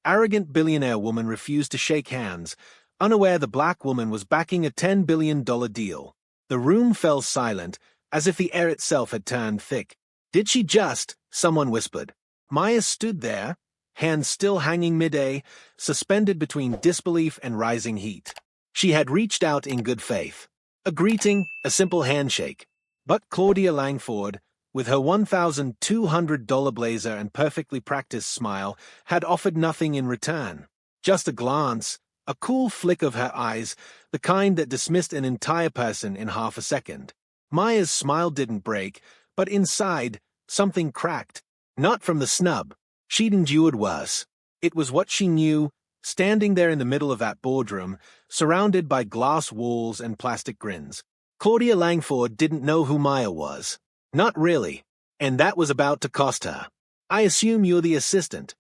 Arrogant billionaire woman refused to shake hands, unaware the black woman was backing a $10 billion deal. The room fell silent, as if the air itself had turned thick. Did she just? Someone whispered. Maya stood there, hands still hanging mid-air, suspended between disbelief and rising heat. She had reached out in good faith. A greeting, a simple handshake. But Claudia Langford, with her $1,200 blazer and perfectly practiced smile, had offered nothing in return. Just a glance, a cool flick of her eyes, the kind that dismissed an entire person in half a second. Maya's smile didn't break, but inside, something cracked. Not from the snub. She'd endured worse. It was what she knew, standing there in the middle of that boardroom, surrounded by glass walls and plastic grins. Claudia Langford didn't know who Maya was. Not really. And that was about to cost her. I assume you're the assistant.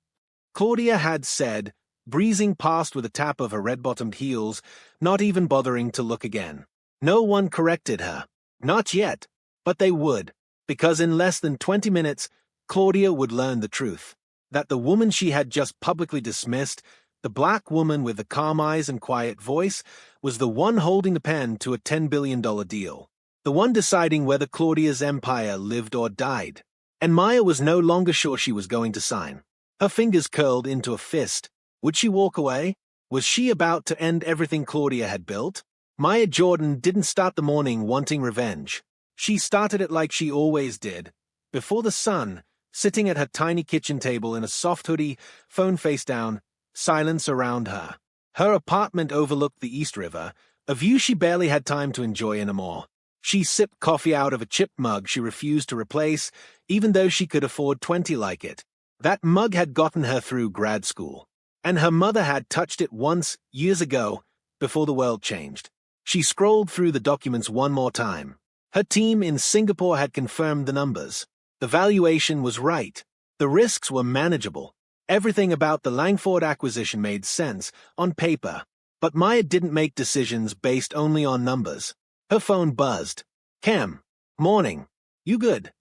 Claudia had said, breezing past with a tap of her red-bottomed heels, not even bothering to look again. No one corrected her. Not yet. But they would. Because in less than 20 minutes, Claudia would learn the truth. That the woman she had just publicly dismissed, the black woman with the calm eyes and quiet voice, was the one holding the pen to a $10 billion deal. The one deciding whether Claudia's empire lived or died. And Maya was no longer sure she was going to sign. Her fingers curled into a fist. Would she walk away? Was she about to end everything Claudia had built? Maya Jordan didn't start the morning wanting revenge. She started it like she always did. Before the sun, sitting at her tiny kitchen table in a soft hoodie, phone face down, silence around her. Her apartment overlooked the East River, a view she barely had time to enjoy anymore. She sipped coffee out of a chipped mug she refused to replace, even though she could afford 20 like it. That mug had gotten her through grad school. And her mother had touched it once, years ago, before the world changed. She scrolled through the documents one more time. Her team in Singapore had confirmed the numbers. The valuation was right. The risks were manageable. Everything about the Langford acquisition made sense, on paper. But Maya didn't make decisions based only on numbers. Her phone buzzed. Cam. Morning. You good?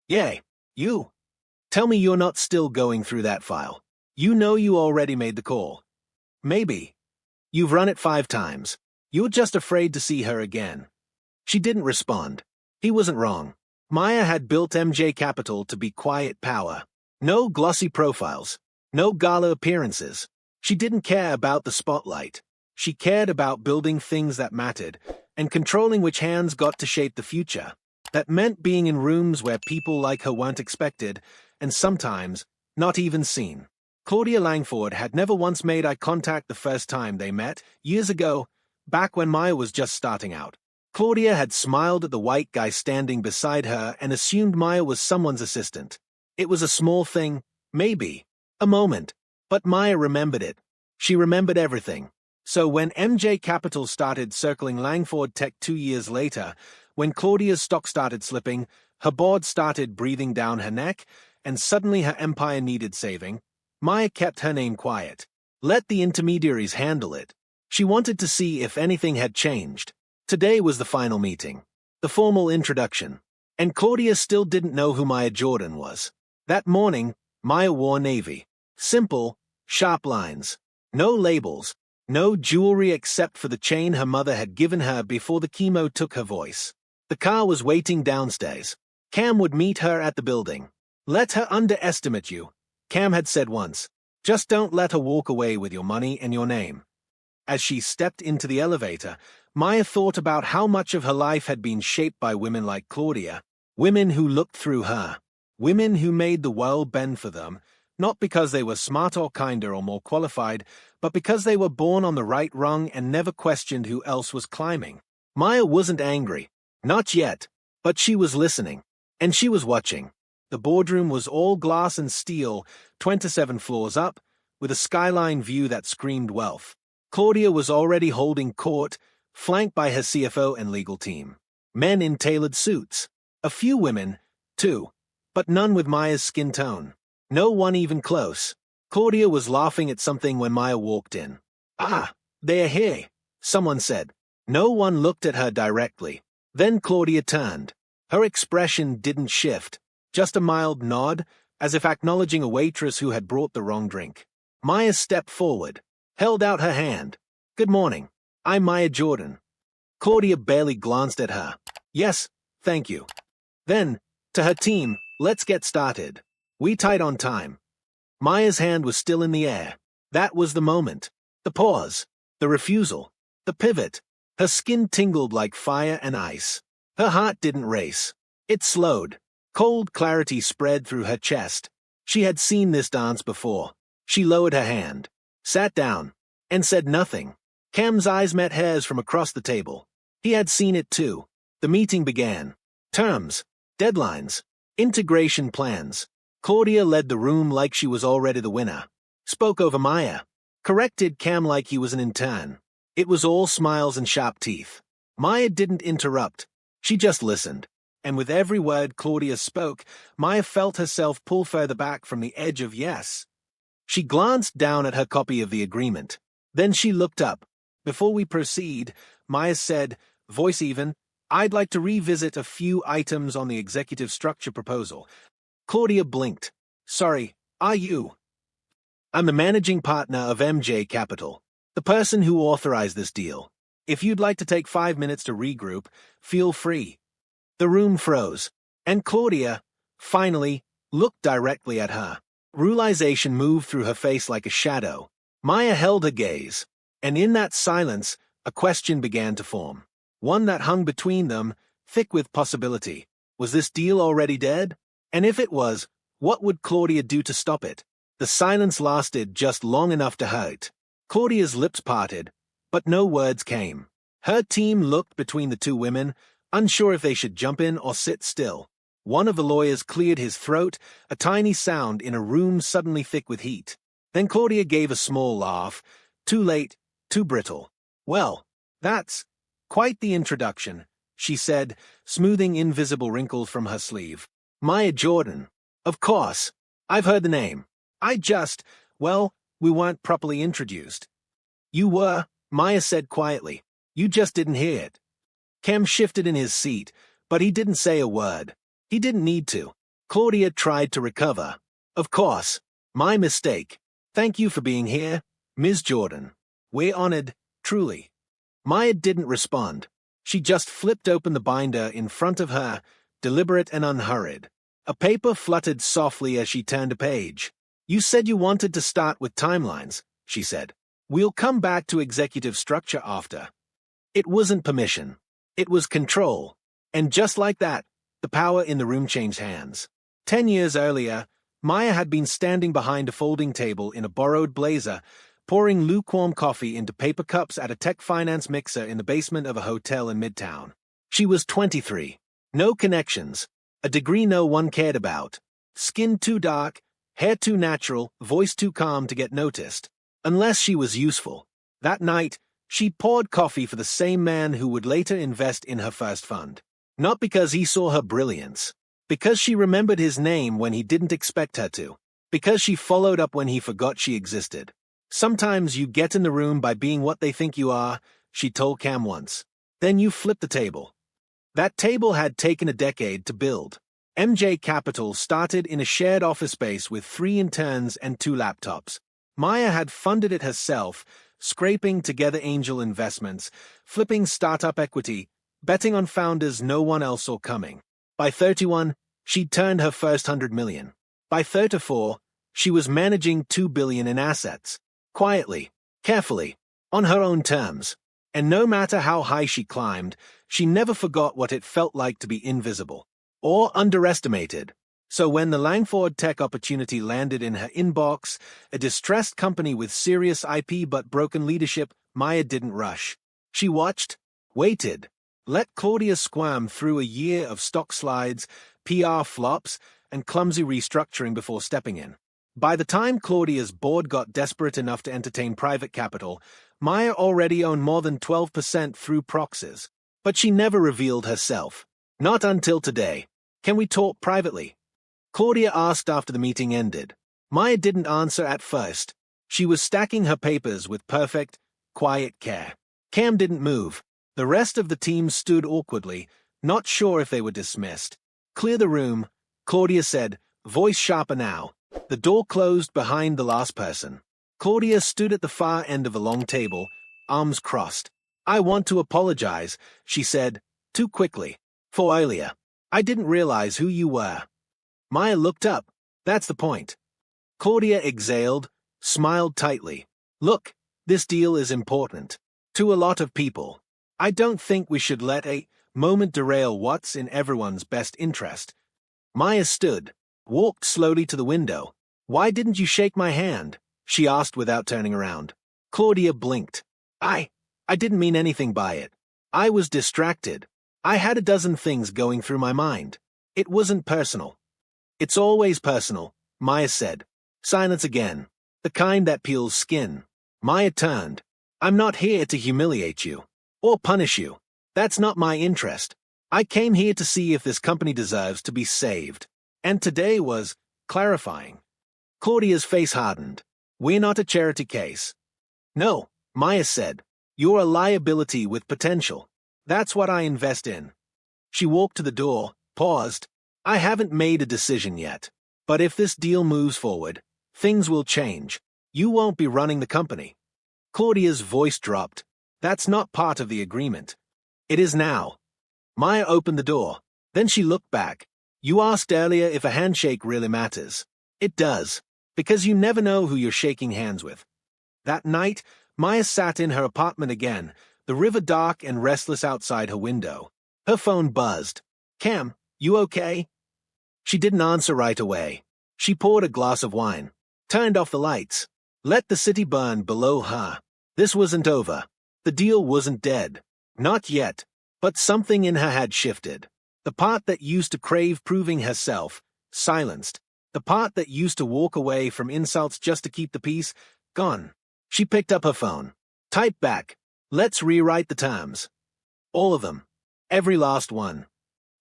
Yay. You. Tell me you're not still going through that file. You know you already made the call. Maybe. You've run it 5 times. You're just afraid to see her again. She didn't respond. He wasn't wrong. Maya had built MJ Capital to be quiet power. No glossy profiles. No gala appearances. She didn't care about the spotlight. She cared about building things that mattered, and controlling which hands got to shape the future. That meant being in rooms where people like her weren't expected, and sometimes not even seen. Claudia Langford had never once made eye contact the first time they met, years ago, back when Maya was just starting out. Claudia had smiled at the white guy standing beside her and assumed Maya was someone's assistant. It was a small thing, maybe. A moment. But Maya remembered it. She remembered everything. So when MJ Capital started circling Langford Tech 2 years later, when Claudia's stock started slipping, her board started breathing down her neck, and suddenly her empire needed saving, Maya kept her name quiet. Let the intermediaries handle it. She wanted to see if anything had changed. Today was the final meeting. The formal introduction. And Claudia still didn't know who Maya Jordan was. That morning, Maya wore navy. Simple, sharp lines. No labels. No jewelry except for the chain her mother had given her before the chemo took her voice. The car was waiting downstairs. Cam would meet her at the building. Let her underestimate you, Cam had said once. Just don't let her walk away with your money and your name. As she stepped into the elevator, Maya thought about how much of her life had been shaped by women like Claudia, women who looked through her, women who made the world bend for them, not because they were smarter or kinder or more qualified, but because they were born on the right rung and never questioned who else was climbing. Maya wasn't angry. Not yet. But she was listening. And she was watching. The boardroom was all glass and steel, 27 floors up, with a skyline view that screamed wealth. Claudia was already holding court, flanked by her CFO and legal team. Men in tailored suits. A few women, too, but none with Maya's skin tone. No one even close. Claudia was laughing at something when Maya walked in. Ah, they are here, someone said. No one looked at her directly. Then Claudia turned. Her expression didn't shift, just a mild nod, as if acknowledging a waitress who had brought the wrong drink. Maya stepped forward, held out her hand. "Good morning. I'm Maya Jordan." Claudia barely glanced at her. "Yes, thank you." Then, to her team, "Let's get started. We tight on time." Maya's hand was still in the air. That was the moment. The pause. The refusal. The pivot. Her skin tingled like fire and ice. Her heart didn't race. It slowed. Cold clarity spread through her chest. She had seen this dance before. She lowered her hand, sat down, and said nothing. Cam's eyes met hers from across the table. He had seen it too. The meeting began. Terms, deadlines, integration plans. Claudia led the room like she was already the winner. Spoke over Maya. Corrected Cam like he was an intern. It was all smiles and sharp teeth. Maya didn't interrupt. She just listened. And with every word Claudia spoke, Maya felt herself pull further back from the edge of yes. She glanced down at her copy of the agreement. Then she looked up. "Before we proceed," Maya said, voice even, "I'd like to revisit a few items on the executive structure proposal." Claudia blinked. "Sorry, are you?" "I'm the managing partner of MJ Capital, the person who authorized this deal. If you'd like to take 5 minutes to regroup, feel free." The room froze, and Claudia, finally, looked directly at her. Realization moved through her face like a shadow. Maya held her gaze, and in that silence, a question began to form. One that hung between them, thick with possibility. Was this deal already dead? And if it was, what would Claudia do to stop it? The silence lasted just long enough to hurt. Claudia's lips parted, but no words came. Her team looked between the two women, unsure if they should jump in or sit still. One of the lawyers cleared his throat, a tiny sound in a room suddenly thick with heat. Then Claudia gave a small laugh. Too late, too brittle. "Well, that's quite the introduction," she said, smoothing invisible wrinkles from her sleeve. "Maya Jordan. Of course. I've heard the name. Well, we weren't properly introduced." "You were," Maya said quietly. "You just didn't hear it." Cam shifted in his seat, but he didn't say a word. He didn't need to. Claudia tried to recover. "Of course. My mistake. Thank you for being here, Ms. Jordan. We're honored, truly." Maya didn't respond. She just flipped open the binder in front of her, deliberate and unhurried. A paper fluttered softly as she turned a page. "You said you wanted to start with timelines," she said. "We'll come back to executive structure after." It wasn't permission. It was control. And just like that, the power in the room changed hands. 10 years earlier, Maya had been standing behind a folding table in a borrowed blazer, pouring lukewarm coffee into paper cups at a tech finance mixer in the basement of a hotel in Midtown. She was 23. No connections. A degree no one cared about. Skin too dark, hair too natural, voice too calm to get noticed. Unless she was useful. That night, she poured coffee for the same man who would later invest in her first fund. Not because he saw her brilliance. Because she remembered his name when he didn't expect her to. Because she followed up when he forgot she existed. "Sometimes you get in the room by being what they think you are," she told Cam once. "Then you flip the table." That table had taken a decade to build. MJ Capital started in a shared office space with 3 interns and 2 laptops. Maya had funded it herself, scraping together angel investments, flipping startup equity, betting on founders no one else saw coming. By 31, she'd turned her first 100 million. By 34, she was managing 2 billion in assets. Quietly, carefully, on her own terms. And no matter how high she climbed, she never forgot what it felt like to be invisible. Or underestimated. So when the Langford tech opportunity landed in her inbox, a distressed company with serious IP but broken leadership, Maya didn't rush. She watched, waited, let Claudia squirm through a year of stock slides, PR flops, and clumsy restructuring before stepping in. By the time Claudia's board got desperate enough to entertain private capital, Maya already owned more than 12% through proxies. But she never revealed herself. Not until today. "Can we talk privately?" Claudia asked after the meeting ended. Maya didn't answer at first. She was stacking her papers with perfect, quiet care. Cam didn't move. The rest of the team stood awkwardly, not sure if they were dismissed. "Clear the room," Claudia said, voice sharper now. The door closed behind the last person. Claudia stood at the far end of a long table, arms crossed. I want to apologize, she said, too quickly. For earlier. I didn't realize who you were. Maya looked up. That's the point. Claudia exhaled, smiled tightly. Look, this deal is important. To a lot of people. I don't think we should let a moment derail what's in everyone's best interest. Maya stood, walked slowly to the window. Why didn't you shake my hand? She asked without turning around. Claudia blinked. I didn't mean anything by it. I was distracted. I had a dozen things going through my mind. It wasn't personal. It's always personal, Maya said. Silence again. The kind that peels skin. Maya turned. I'm not here to humiliate you. Or punish you. That's not my interest. I came here to see if this company deserves to be saved. And today was clarifying. Claudia's face hardened. We're not a charity case. No, Maya said. You're a liability with potential. That's what I invest in. She walked to the door, paused. I haven't made a decision yet. But if this deal moves forward, things will change. You won't be running the company. Claudia's voice dropped. That's not part of the agreement. It is now. Maya opened the door. Then she looked back. You asked earlier if a handshake really matters. It does. Because you never know who you're shaking hands with. That night, Maya sat in her apartment again, the river dark and restless outside her window. Her phone buzzed. Cam, you okay? She didn't answer right away. She poured a glass of wine, turned off the lights, let the city burn below her. This wasn't over. The deal wasn't dead. Not yet. But something in her had shifted. The part that used to crave proving herself, silenced. The part that used to walk away from insults just to keep the peace, gone. She picked up her phone. Typed back. Let's rewrite the terms. All of them. Every last one.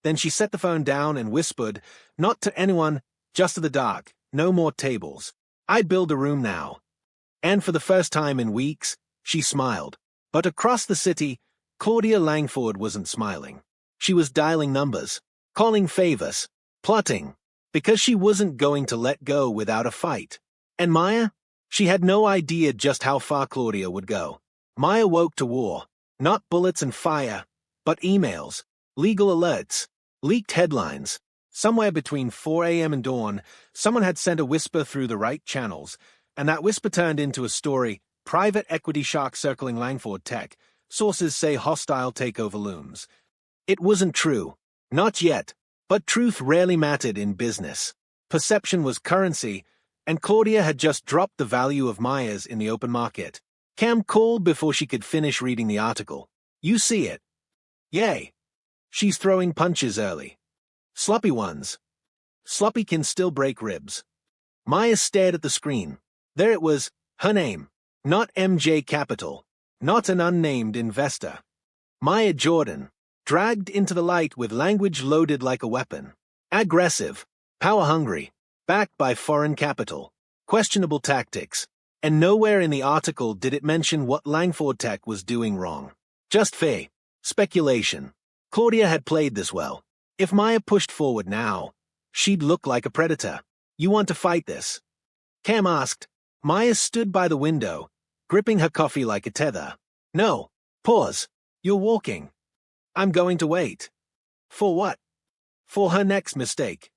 Then she set the phone down and whispered, not to anyone, just to the dark, no more tables. I'd build a room now. And for the first time in weeks, she smiled. But across the city, Claudia Langford wasn't smiling. She was dialing numbers, calling favors, plotting, because she wasn't going to let go without a fight. And Maya? She had no idea just how far Claudia would go. Maya woke to war. Not bullets and fire, but emails, legal alerts, leaked headlines. Somewhere between 4 a.m. and dawn, someone had sent a whisper through the right channels, and that whisper turned into a story, private equity shark circling Langford Tech. Sources say hostile takeover looms. It wasn't true. Not yet. But truth rarely mattered in business. Perception was currency, and Claudia had just dropped the value of Maya's in the open market. Cam called before she could finish reading the article. You see it. Yay. She's throwing punches early. Sloppy ones. Sloppy can still break ribs. Maya stared at the screen. There it was, her name. Not MJ Capital. Not an unnamed investor. Maya Jordan, dragged into the light with language loaded like a weapon. Aggressive, power-hungry, backed by foreign capital. Questionable tactics. And nowhere in the article did it mention what Langford Tech was doing wrong. Just speculation. Claudia had played this well. If Maya pushed forward now, she'd look like a predator. You want to fight this? Cam asked. Maya stood by the window, gripping her coffee like a tether. No. Pause. You're walking. I'm going to wait. For what? For her next mistake.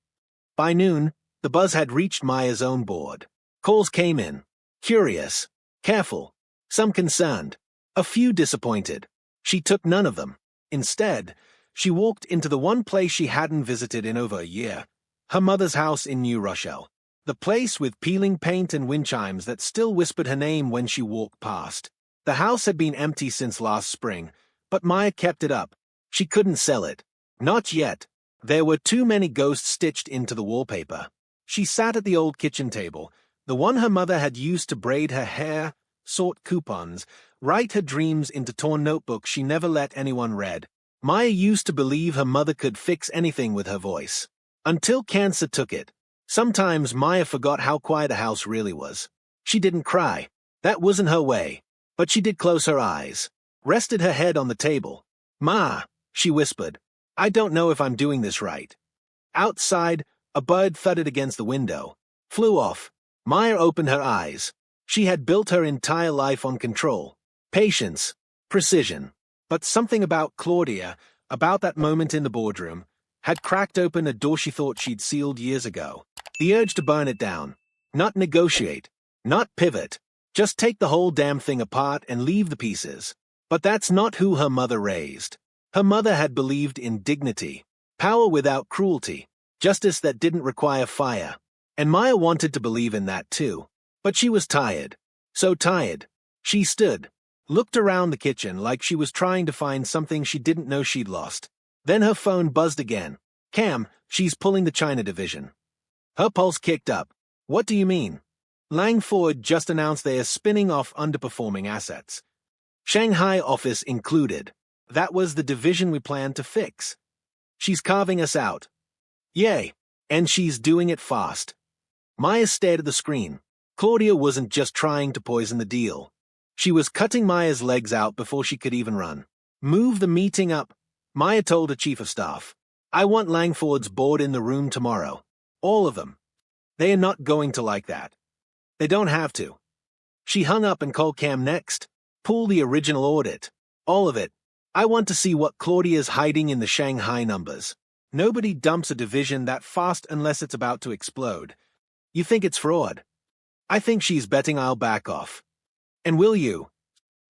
By noon, the buzz had reached Maya's own board. Calls came in. Curious. Careful. Some concerned. A few disappointed. She took none of them. Instead, she walked into the one place she hadn't visited in over a year. Her mother's house in New Rochelle. The place with peeling paint and wind chimes that still whispered her name when she walked past. The house had been empty since last spring, but Maya kept it up. She couldn't sell it. Not yet. There were too many ghosts stitched into the wallpaper. She sat at the old kitchen table, the one her mother had used to braid her hair, sort coupons, write her dreams into torn notebooks she never let anyone read. Maya used to believe her mother could fix anything with her voice. Until cancer took it. Sometimes Maya forgot how quiet a house really was. She didn't cry. That wasn't her way. But she did close her eyes. Rested her head on the table. Ma, she whispered. I don't know if I'm doing this right. Outside, a bird thudded against the window. Flew off. Maya opened her eyes. She had built her entire life on control, patience, precision. But something about Claudia, about that moment in the boardroom, had cracked open a door she thought she'd sealed years ago. The urge to burn it down. Not negotiate. Not pivot. Just take the whole damn thing apart and leave the pieces. But that's not who her mother raised. Her mother had believed in dignity, power without cruelty, justice that didn't require fire. And Maya wanted to believe in that too. But she was tired. So tired. She stood, looked around the kitchen like she was trying to find something she didn't know she'd lost. Then her phone buzzed again. Cam, she's pulling the China division. Her pulse kicked up. What do you mean? Langford just announced they are spinning off underperforming assets. Shanghai office included. That was the division we planned to fix. She's carving us out. Yay. And she's doing it fast. Maya stared at the screen. Claudia wasn't just trying to poison the deal. She was cutting Maya's legs out before she could even run. Move the meeting up, Maya told her chief of staff. I want Langford's board in the room tomorrow. All of them. They are not going to like that. They don't have to. She hung up and called Cam next. Pull the original audit. All of it. I want to see what Claudia's hiding in the Shanghai numbers. Nobody dumps a division that fast unless it's about to explode. You think it's fraud? I think she's betting I'll back off. And will you?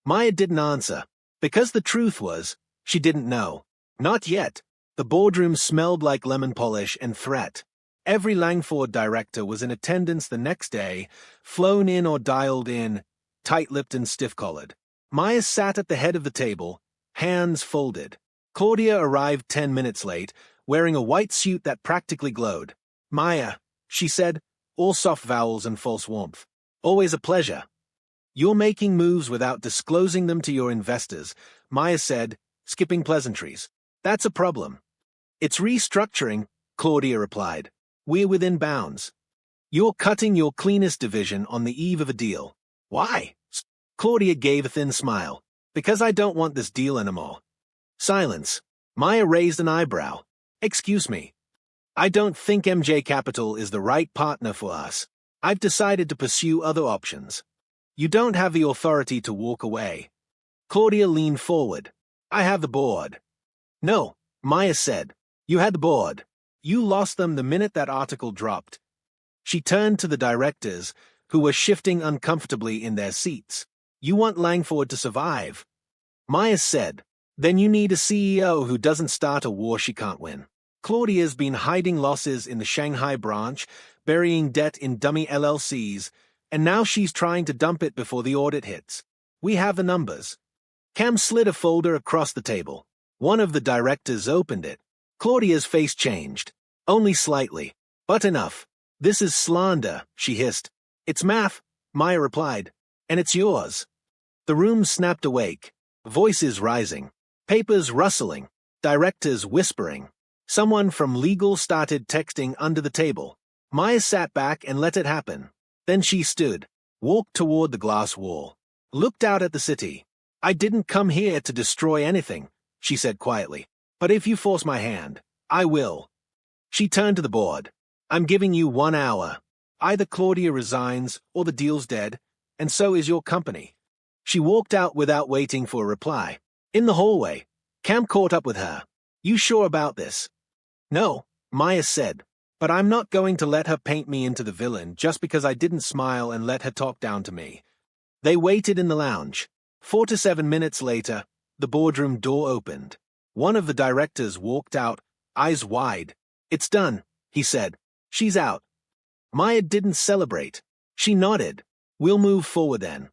Maya didn't answer, because the truth was, she didn't know. Not yet. The boardroom smelled like lemon polish and threat. Every Langford director was in attendance the next day, flown in or dialed in, tight-lipped and stiff-collared. Maya sat at the head of the table, hands folded. Claudia arrived 10 minutes late, wearing a white suit that practically glowed. Maya, she said, all soft vowels and false warmth. Always a pleasure. You're making moves without disclosing them to your investors, Maya said, skipping pleasantries. That's a problem. It's restructuring, Claudia replied. We're within bounds. You're cutting your cleanest division on the eve of a deal. Why? Claudia gave a thin smile. Because I don't want this deal anymore. Silence. Maya raised an eyebrow. Excuse me. I don't think MJ Capital is the right partner for us. I've decided to pursue other options. You don't have the authority to walk away. Claudia leaned forward. I have the board. No, Maya said. You had the board. You lost them the minute that article dropped. She turned to the directors, who were shifting uncomfortably in their seats. You want Langford to survive. Maya said. Then you need a CEO who doesn't start a war she can't win. Claudia's been hiding losses in the Shanghai branch, burying debt in dummy LLCs, and now she's trying to dump it before the audit hits. We have the numbers. Cam slid a folder across the table. One of the directors opened it. Claudia's face changed. Only slightly. But enough. This is slander, she hissed. It's math, Maya replied. And it's yours. The room snapped awake. Voices rising. Papers rustling. Directors whispering. Someone from legal started texting under the table. Maya sat back and let it happen. Then she stood, walked toward the glass wall, looked out at the city. I didn't come here to destroy anything, she said quietly. But if you force my hand, I will. She turned to the board. I'm giving you 1 hour. Either Claudia resigns or the deal's dead, and so is your company. She walked out without waiting for a reply. In the hallway, Cam caught up with her. You sure about this? No, Maya said. But I'm not going to let her paint me into the villain just because I didn't smile and let her talk down to me. They waited in the lounge. 4 to 7 minutes later, the boardroom door opened. One of the directors walked out, eyes wide. It's done, he said. She's out. Maya didn't celebrate. She nodded. We'll move forward then.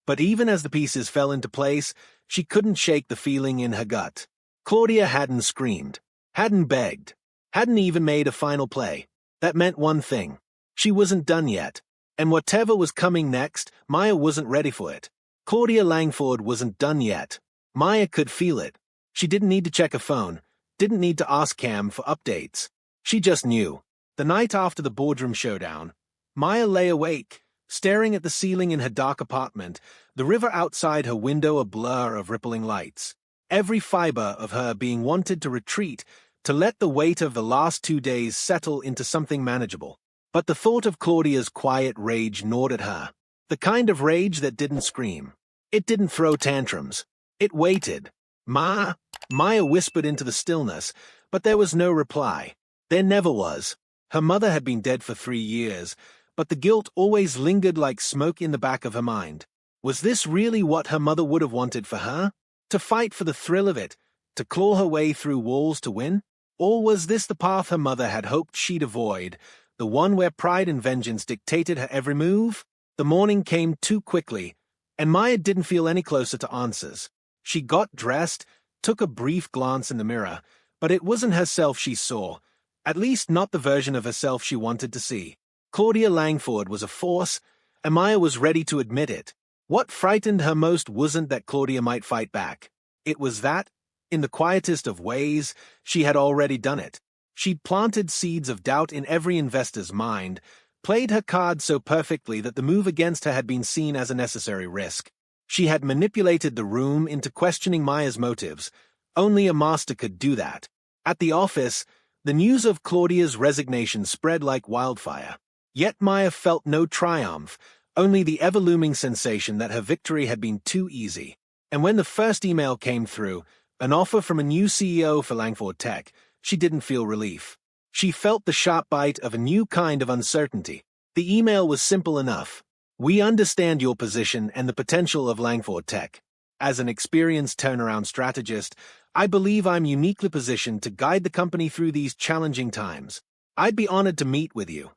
But even as the pieces fell into place, she couldn't shake the feeling in her gut. Claudia hadn't screamed, hadn't begged, hadn't even made a final play. That meant one thing. She wasn't done yet. And whatever was coming next, Maya wasn't ready for it. Claudia Langford wasn't done yet. Maya could feel it. She didn't need to check her phone, didn't need to ask Cam for updates. She just knew. The night after the boardroom showdown, Maya lay awake, staring at the ceiling in her dark apartment, the river outside her window a blur of rippling lights. Every fiber of her being wanted to retreat, to let the weight of the last 2 days settle into something manageable. But the thought of Claudia's quiet rage gnawed at her. The kind of rage that didn't scream. It didn't throw tantrums. It waited. Maya whispered into the stillness, but there was no reply. There never was. Her mother had been dead for 3 years, but the guilt always lingered like smoke in the back of her mind. Was this really what her mother would have wanted for her? To fight for the thrill of it? To claw her way through walls to win? Or was this the path her mother had hoped she'd avoid, the one where pride and vengeance dictated her every move? The morning came too quickly, and Maya didn't feel any closer to answers. She got dressed, took a brief glance in the mirror, but it wasn't herself she saw, at least not the version of herself she wanted to see. Claudia Langford was a force, and Maya was ready to admit it. What frightened her most wasn't that Claudia might fight back. It was that, in the quietest of ways, she had already done it. She'd planted seeds of doubt in every investor's mind, played her cards so perfectly that the move against her had been seen as a necessary risk. She had manipulated the room into questioning Maya's motives. Only a master could do that. At the office, the news of Claudia's resignation spread like wildfire. Yet Maya felt no triumph, only the ever-looming sensation that her victory had been too easy. And when the first email came through, an offer from a new CEO for Langford Tech, she didn't feel relief. She felt the sharp bite of a new kind of uncertainty. The email was simple enough. We understand your position and the potential of Langford Tech. As an experienced turnaround strategist, I believe I'm uniquely positioned to guide the company through these challenging times. I'd be honored to meet with you.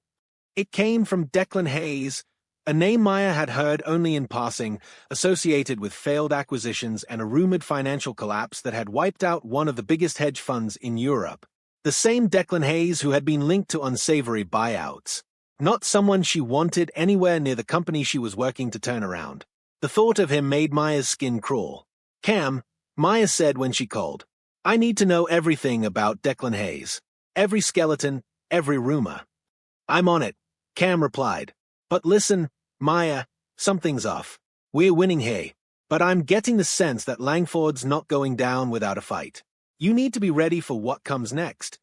It came from Declan Hayes, a name Maya had heard only in passing, associated with failed acquisitions and a rumored financial collapse that had wiped out one of the biggest hedge funds in Europe. The same Declan Hayes who had been linked to unsavory buyouts. Not someone she wanted anywhere near the company she was working to turn around. The thought of him made Maya's skin crawl. Cam, Maya said when she called, I need to know everything about Declan Hayes. Every skeleton, every rumor. I'm on it, Cam replied. But listen, Maya, something's off. We're winning here, but I'm getting the sense that Langford's not going down without a fight. You need to be ready for what comes next.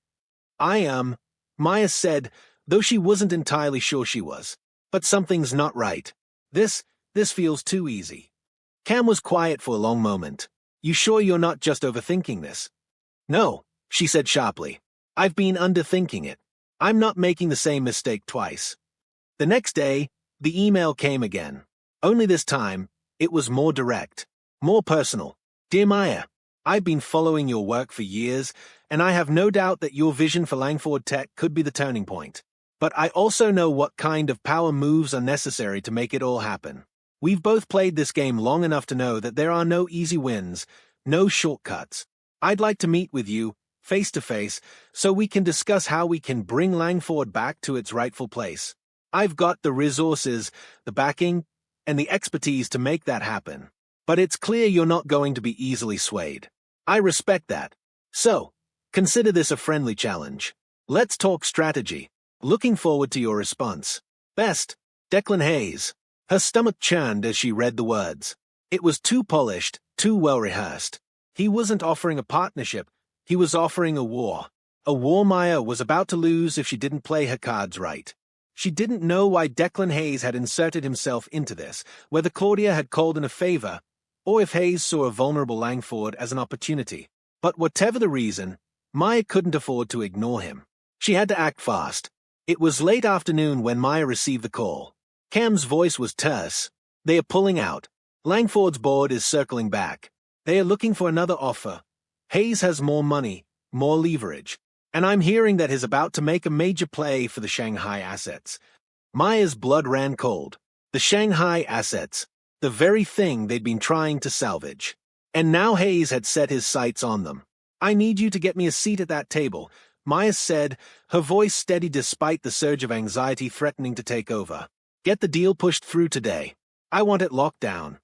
I am, Maya said, though she wasn't entirely sure she was. But something's not right. This feels too easy. Cam was quiet for a long moment. You sure you're not just overthinking this? No, she said sharply. I've been underthinking it. I'm not making the same mistake twice. The next day, the email came again. Only this time, it was more direct, more personal. Dear Maya, I've been following your work for years, and I have no doubt that your vision for Langford Tech could be the turning point. But I also know what kind of power moves are necessary to make it all happen. We've both played this game long enough to know that there are no easy wins, no shortcuts. I'd like to meet with you, face to face, so we can discuss how we can bring Langford back to its rightful place. I've got the resources, the backing, and the expertise to make that happen. But it's clear you're not going to be easily swayed. I respect that. So, consider this a friendly challenge. Let's talk strategy. Looking forward to your response. Best, Declan Hayes. Her stomach churned as she read the words. It was too polished, too well-rehearsed. He wasn't offering a partnership, he was offering a war. A war Maya was about to lose if she didn't play her cards right. She didn't know why Declan Hayes had inserted himself into this, whether Claudia had called in a favor, or if Hayes saw a vulnerable Langford as an opportunity. But whatever the reason, Maya couldn't afford to ignore him. She had to act fast. It was late afternoon when Maya received the call. Cam's voice was terse. They are pulling out. Langford's board is circling back. They are looking for another offer. Hayes has more money, more leverage. And I'm hearing that he's about to make a major play for the Shanghai assets. Maya's blood ran cold. The Shanghai assets. The very thing they'd been trying to salvage. And now Hayes had set his sights on them. I need you to get me a seat at that table, Maya said, her voice steady despite the surge of anxiety threatening to take over. Get the deal pushed through today. I want it locked down.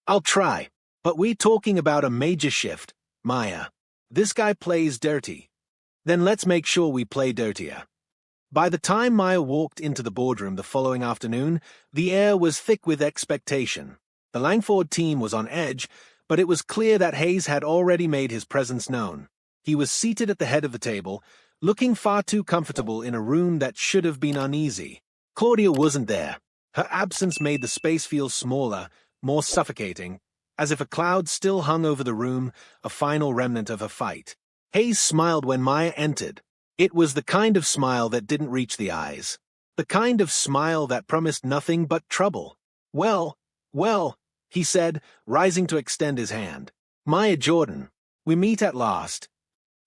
I'll try, but we're talking about a major shift, Maya. This guy plays dirty. Then let's make sure we play dirtier. By the time Maya walked into the boardroom the following afternoon, the air was thick with expectation. The Langford team was on edge, but it was clear that Hayes had already made his presence known. He was seated at the head of the table, looking far too comfortable in a room that should have been uneasy. Claudia wasn't there. Her absence made the space feel smaller, more suffocating, as if a cloud still hung over the room, a final remnant of her fight. Hayes smiled when Maya entered. It was the kind of smile that didn't reach the eyes. The kind of smile that promised nothing but trouble. Well, he said, rising to extend his hand. Maya Jordan, we meet at last.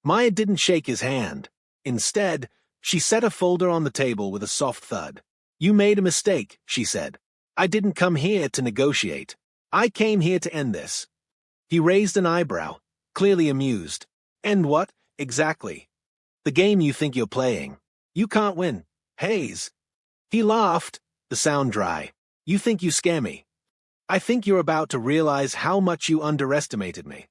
Maya didn't shake his hand. Instead, she set a folder on the table with a soft thud. You made a mistake, she said. I didn't come here to negotiate. I came here to end this. He raised an eyebrow, clearly amused. End what, exactly? The game you think you're playing. You can't win, Hayes. He laughed, the sound dry. You think you scare me. I think you're about to realize how much you underestimated me.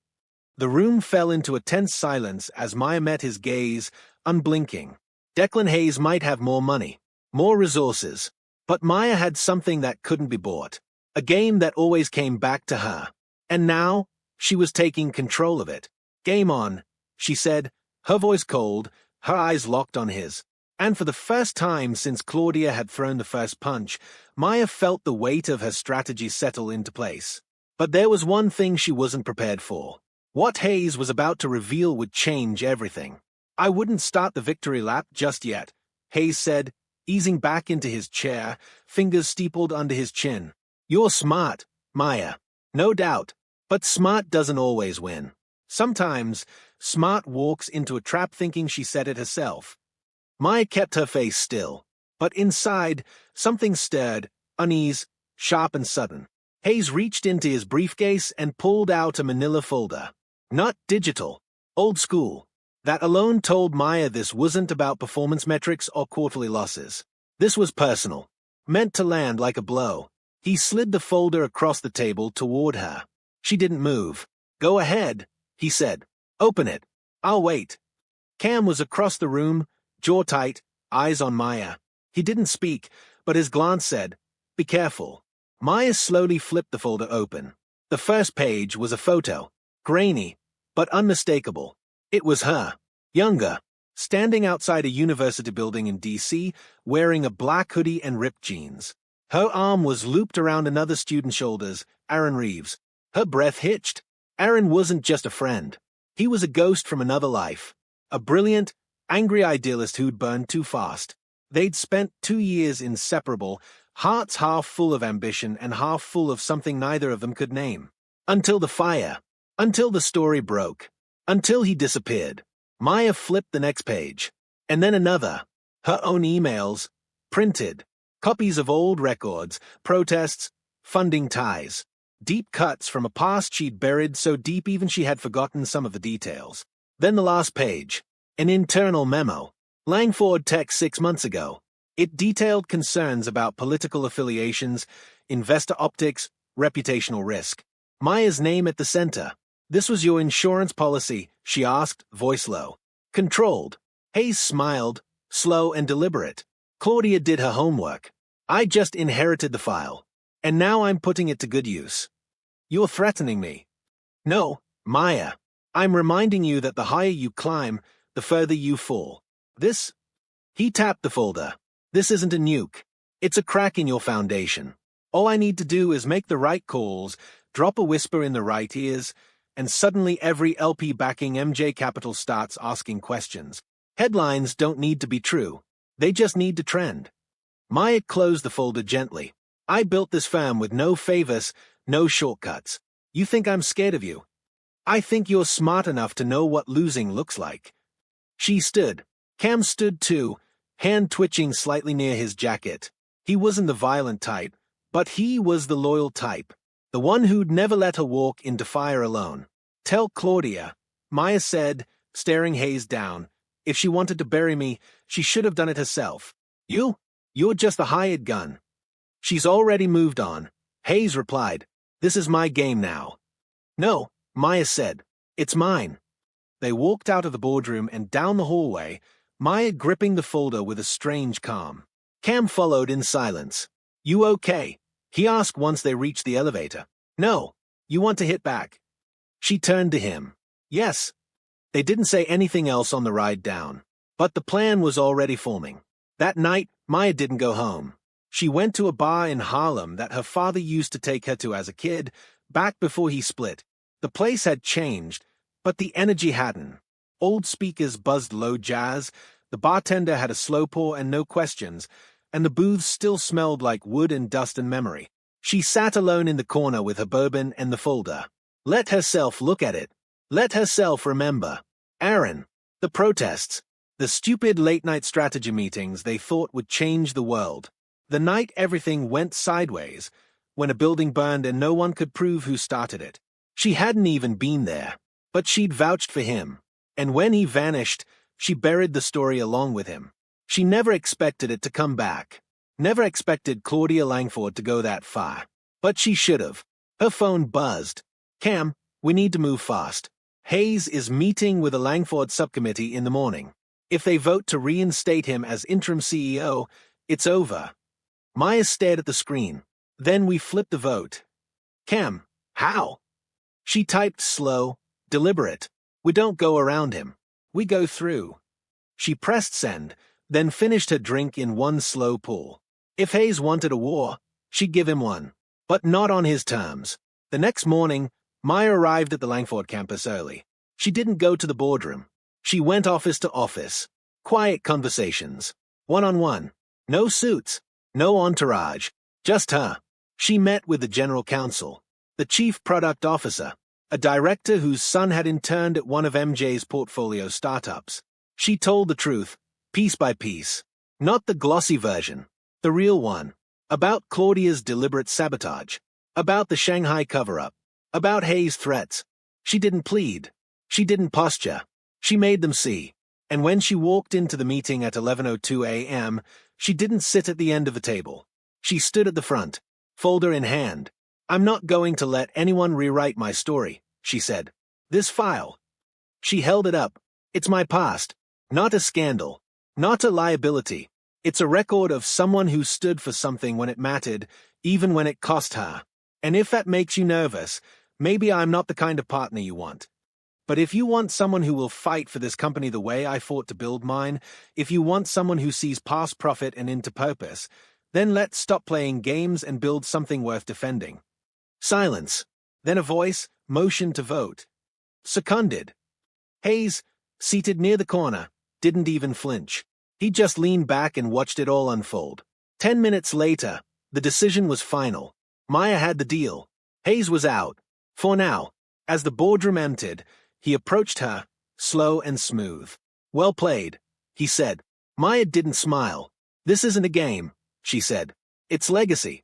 The room fell into a tense silence as Maya met his gaze, unblinking. Declan Hayes might have more money, more resources, but Maya had something that couldn't be bought. A game that always came back to her. And now, she was taking control of it. Game on, she said, her voice cold, her eyes locked on his. And for the first time since Claudia had thrown the first punch, Maya felt the weight of her strategy settle into place. But there was one thing she wasn't prepared for. What Hayes was about to reveal would change everything. I wouldn't start the victory lap just yet, Hayes said, easing back into his chair, fingers steepled under his chin. You're smart, Maya. No doubt. But smart doesn't always win. Sometimes, smart walks into a trap thinking she set it herself. Maya kept her face still, but inside, something stirred, unease, sharp and sudden. Hayes reached into his briefcase and pulled out a manila folder. Not digital, old school. That alone told Maya this wasn't about performance metrics or quarterly losses. This was personal, meant to land like a blow. He slid the folder across the table toward her. She didn't move. Go ahead, he said. Open it. I'll wait. Cam was across the room, jaw tight, eyes on Maya. He didn't speak, but his glance said, Be careful. Maya slowly flipped the folder open. The first page was a photo, grainy, but unmistakable. It was her, younger, standing outside a university building in D.C., wearing a black hoodie and ripped jeans. Her arm was looped around another student's shoulders, Aaron Reeves. Her breath hitched. Aaron wasn't just a friend. He was a ghost from another life. A brilliant, angry idealist who'd burned too fast. They'd spent 2 years inseparable, hearts half full of ambition and half full of something neither of them could name. Until the fire. Until the story broke. Until he disappeared. Maya flipped the next page. And then another. Her own emails. Printed. Copies of old records, protests, funding ties. Deep cuts from a past she'd buried so deep even she had forgotten some of the details. Then the last page. An internal memo. Langford text 6 months ago. It detailed concerns about political affiliations, investor optics, reputational risk. Maya's name at the center. This was your insurance policy, she asked, voice low. Controlled. Hayes smiled, slow and deliberate. Claudia did her homework. I just inherited the file. And now I'm putting it to good use. You're threatening me. No, Maya. I'm reminding you that the higher you climb, the further you fall. This? He tapped the folder. This isn't a nuke. It's a crack in your foundation. All I need to do is make the right calls, drop a whisper in the right ears, and suddenly every LP backing MJ Capital starts asking questions. Headlines don't need to be true. They just need to trend. Maya closed the folder gently. I built this firm with no favors, no shortcuts. You think I'm scared of you? I think you're smart enough to know what losing looks like. She stood. Cam stood too, hand twitching slightly near his jacket. He wasn't the violent type, but he was the loyal type. The one who'd never let her walk into fire alone. Tell Claudia, Maya said, staring Hayes down. If she wanted to bury me, she should have done it herself. You're just the hired gun. She's already moved on. Hayes replied, This is my game now. No, Maya said. It's mine. They walked out of the boardroom and down the hallway, Maya gripping the folder with a strange calm. Cam followed in silence. You okay? He asked once they reached the elevator. No. You want to hit back? She turned to him. Yes. They didn't say anything else on the ride down. But the plan was already forming. That night, Maya didn't go home. She went to a bar in Harlem that her father used to take her to as a kid, back before he split. The place had changed, but the energy hadn't. Old speakers buzzed low jazz, the bartender had a slow pour and no questions, and the booths still smelled like wood and dust and memory. She sat alone in the corner with her bourbon and the folder. Let herself look at it. Let herself remember. Aaron. The protests. The stupid late-night strategy meetings they thought would change the world. The night everything went sideways, when a building burned and no one could prove who started it. She hadn't even been there, but she'd vouched for him. And when he vanished, she buried the story along with him. She never expected it to come back. Never expected Claudia Langford to go that far. But she should have. Her phone buzzed. Cam, we need to move fast. Hayes is meeting with the Langford subcommittee in the morning. If they vote to reinstate him as interim CEO, it's over. Maya stared at the screen. Then we flipped the vote. Cam, how? She typed slow, deliberate. We don't go around him. We go through. She pressed send, then finished her drink in one slow pull. If Hayes wanted a war, she'd give him one. But not on his terms. The next morning, Maya arrived at the Langford campus early. She didn't go to the boardroom. She went office to office. Quiet conversations. One-on-one. No suits. No entourage. Just her. She met with the general counsel, the chief product officer, a director whose son had interned at one of MJ's portfolio startups. She told the truth, piece by piece. Not the glossy version. The real one. About Claudia's deliberate sabotage. About the Shanghai cover-up. About Hayes' threats. She didn't plead. She didn't posture. She made them see. And when she walked into the meeting at 11:02 a.m., she didn't sit at the end of the table. She stood at the front, folder in hand. I'm not going to let anyone rewrite my story, she said. This file. She held it up. It's my past. Not a scandal. Not a liability. It's a record of someone who stood for something when it mattered, even when it cost her. And if that makes you nervous, maybe I'm not the kind of partner you want. But if you want someone who will fight for this company the way I fought to build mine, if you want someone who sees past profit and into purpose, then let's stop playing games and build something worth defending. Silence. Then a voice, motion to vote. Seconded. Hayes, seated near the corner, didn't even flinch. He just leaned back and watched it all unfold. 10 minutes later, the decision was final. Maya had the deal. Hayes was out. For now. As the boardroom emptied, he approached her, slow and smooth. Well played, he said. Maya didn't smile. This isn't a game, she said. It's legacy.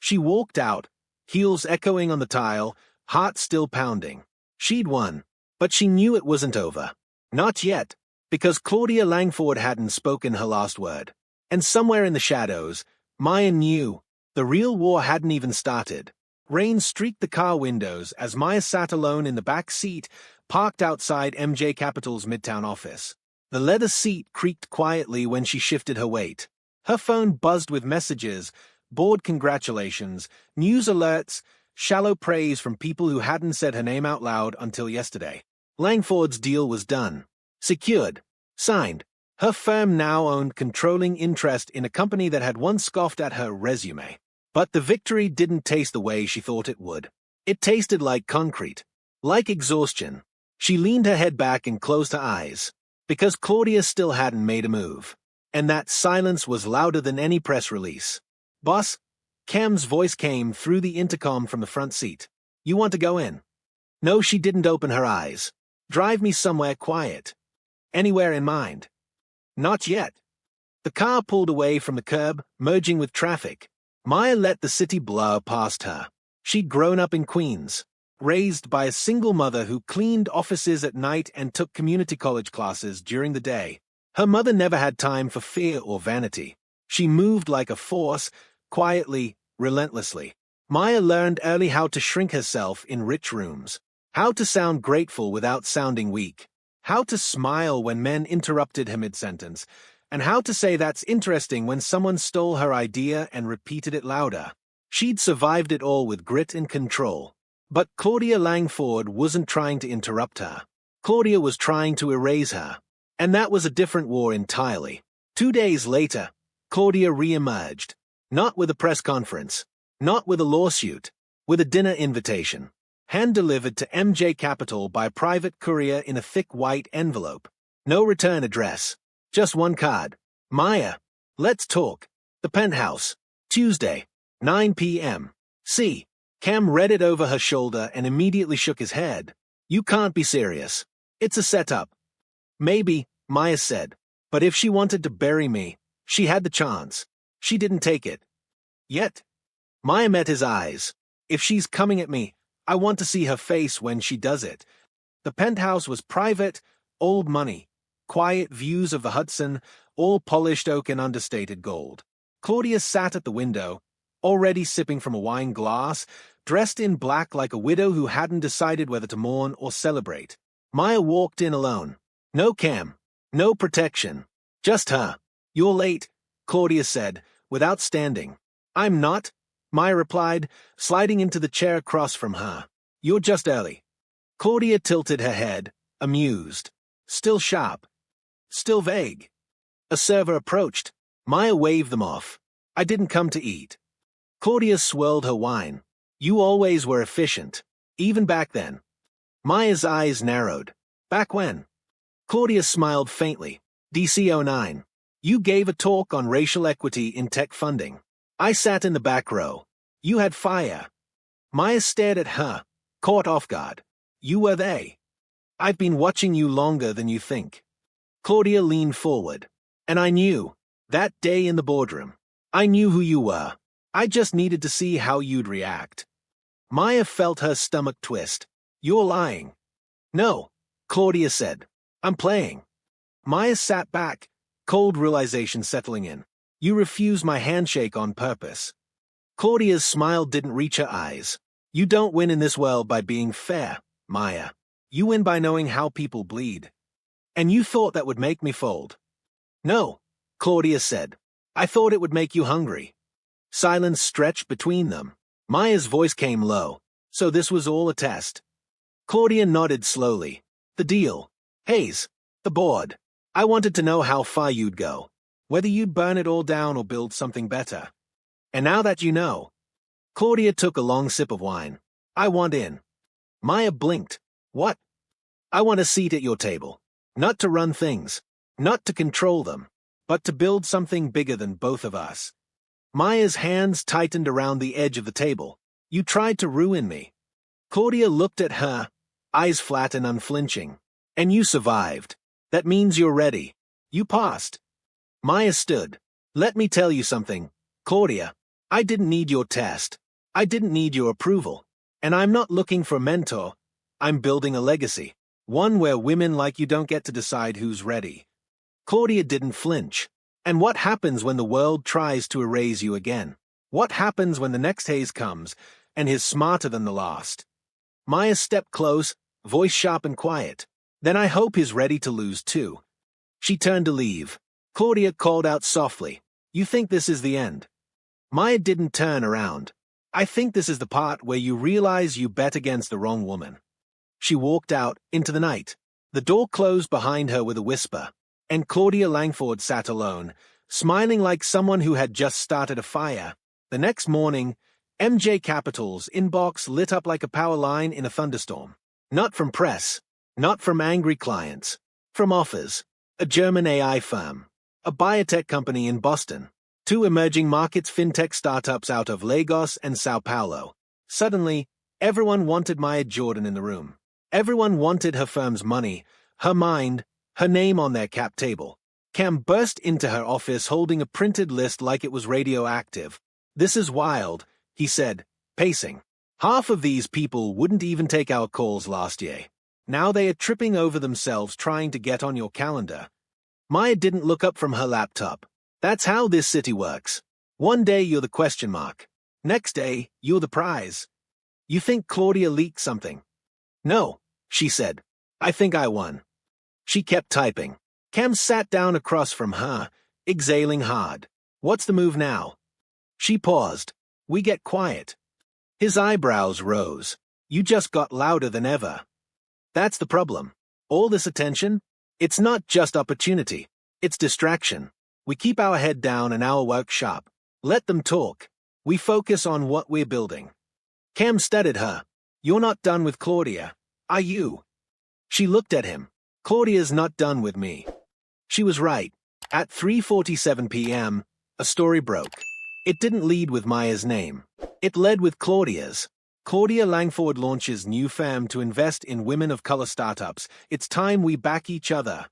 She walked out, heels echoing on the tile, heart still pounding. She'd won, but she knew it wasn't over. Not yet, because Claudia Langford hadn't spoken her last word. And somewhere in the shadows, Maya knew the real war hadn't even started. Rain streaked the car windows as Maya sat alone in the back seat, parked outside MJ Capital's Midtown office. The leather seat creaked quietly when she shifted her weight. Her phone buzzed with messages, board congratulations, news alerts, shallow praise from people who hadn't said her name out loud until yesterday. Langford's deal was done. Secured. Signed. Her firm now owned controlling interest in a company that had once scoffed at her resume. But the victory didn't taste the way she thought it would. It tasted like concrete. Like exhaustion. She leaned her head back and closed her eyes. Because Claudia still hadn't made a move. And that silence was louder than any press release. Boss? Cam's voice came through the intercom from the front seat. You want to go in? No, she didn't open her eyes. Drive me somewhere quiet. Anywhere in mind. Not yet. The car pulled away from the curb, merging with traffic. Maya let the city blur past her. She'd grown up in Queens, raised by a single mother who cleaned offices at night and took community college classes during the day. Her mother never had time for fear or vanity. She moved like a force, quietly, relentlessly. Maya learned early how to shrink herself in rich rooms, how to sound grateful without sounding weak, how to smile when men interrupted her mid-sentence, and how to say that's interesting when someone stole her idea and repeated it louder. She'd survived it all with grit and control. But Claudia Langford wasn't trying to interrupt her. Claudia was trying to erase her. And that was a different war entirely. 2 days later, Claudia re-emerged. Not with a press conference. Not with a lawsuit. With a dinner invitation. Hand-delivered to MJ Capital by private courier in a thick white envelope. No return address. Just one card. Maya, let's talk. The Penthouse. Tuesday, 9 p.m. See. Cam read it over her shoulder and immediately shook his head. You can't be serious. It's a setup. Maybe, Maya said. But if she wanted to bury me, she had the chance. She didn't take it. Yet. Maya met his eyes. If she's coming at me, I want to see her face when she does it. The Penthouse was private, old money, quiet views of the Hudson, all polished oak and understated gold. Claudia sat at the window, already sipping from a wine glass, dressed in black like a widow who hadn't decided whether to mourn or celebrate. Maya walked in alone. No Cam, no protection, just her. You're late, Claudia said, without standing. I'm not, Maya replied, sliding into the chair across from her. You're just early. Claudia tilted her head, amused. Still sharp. Still vague. A server approached. Maya waved them off. I didn't come to eat. Claudia swirled her wine. You always were efficient. Even back then. Maya's eyes narrowed. Back when? Claudia smiled faintly. DC09. You gave a talk on racial equity in tech funding. I sat in the back row. You had fire. Maya stared at her, caught off guard. You were they. I've been watching you longer than you think. Claudia leaned forward. And I knew. That day in the boardroom. I knew who you were. I just needed to see how you'd react. Maya felt her stomach twist. You're lying. No, Claudia said. I'm playing. Maya sat back, cold realization settling in. You refused my handshake on purpose. Claudia's smile didn't reach her eyes. You don't win in this world by being fair, Maya. You win by knowing how people bleed. And you thought that would make me fold. No, Claudia said. I thought it would make you hungry. Silence stretched between them. Maya's voice came low. So this was all a test. Claudia nodded slowly. The deal. Hayes. The board. I wanted to know how far you'd go. Whether you'd burn it all down or build something better. And now that you know. Claudia took a long sip of wine. I want in. Maya blinked. What? I want a seat at your table. Not to run things. Not to control them. But to build something bigger than both of us. Maya's hands tightened around the edge of the table. You tried to ruin me. Claudia looked at her, eyes flat and unflinching. And you survived. That means you're ready. You passed. Maya stood. Let me tell you something, Claudia. I didn't need your test. I didn't need your approval. And I'm not looking for a mentor. I'm building a legacy. One where women like you don't get to decide who's ready. Claudia didn't flinch. And what happens when the world tries to erase you again? What happens when the next Hayes comes, and he's smarter than the last? Maya stepped close, voice sharp and quiet. Then I hope he's ready to lose too. She turned to leave. Claudia called out softly. You think this is the end? Maya didn't turn around. I think this is the part where you realize you bet against the wrong woman. She walked out into the night. The door closed behind her with a whisper, and Claudia Langford sat alone, smiling like someone who had just started a fire. The next morning, MJ Capital's inbox lit up like a power line in a thunderstorm. Not from press, not from angry clients, from offers. A German AI firm, a biotech company in Boston, 2 emerging markets fintech startups out of Lagos and Sao Paulo. Suddenly, everyone wanted Maya Jordan in the room. Everyone wanted her firm's money, her mind, her name on their cap table. Cam burst into her office holding a printed list like it was radioactive. This is wild, he said, pacing. Half of these people wouldn't even take our calls last year. Now they are tripping over themselves trying to get on your calendar. Maya didn't look up from her laptop. That's how this city works. One day you're the question mark. Next day, you're the prize. You think Claudia leaked something? No, she said. I think I won. She kept typing. Cam sat down across from her, exhaling hard. What's the move now? She paused. We get quiet. His eyebrows rose. You just got louder than ever. That's the problem. All this attention? It's not just opportunity. It's distraction. We keep our head down and our work sharp. Let them talk. We focus on what we're building. Cam studied her. You're not done with Claudia, are you? She looked at him. Claudia's not done with me. She was right. At 3:47 p.m., a story broke. It didn't lead with Maya's name. It led with Claudia's. Claudia Langford launches new firm to invest in women of color startups. It's time we back each other.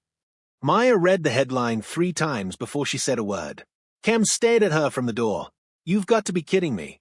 Maya read the headline 3 times before she said a word. Cam stared at her from the door. You've got to be kidding me.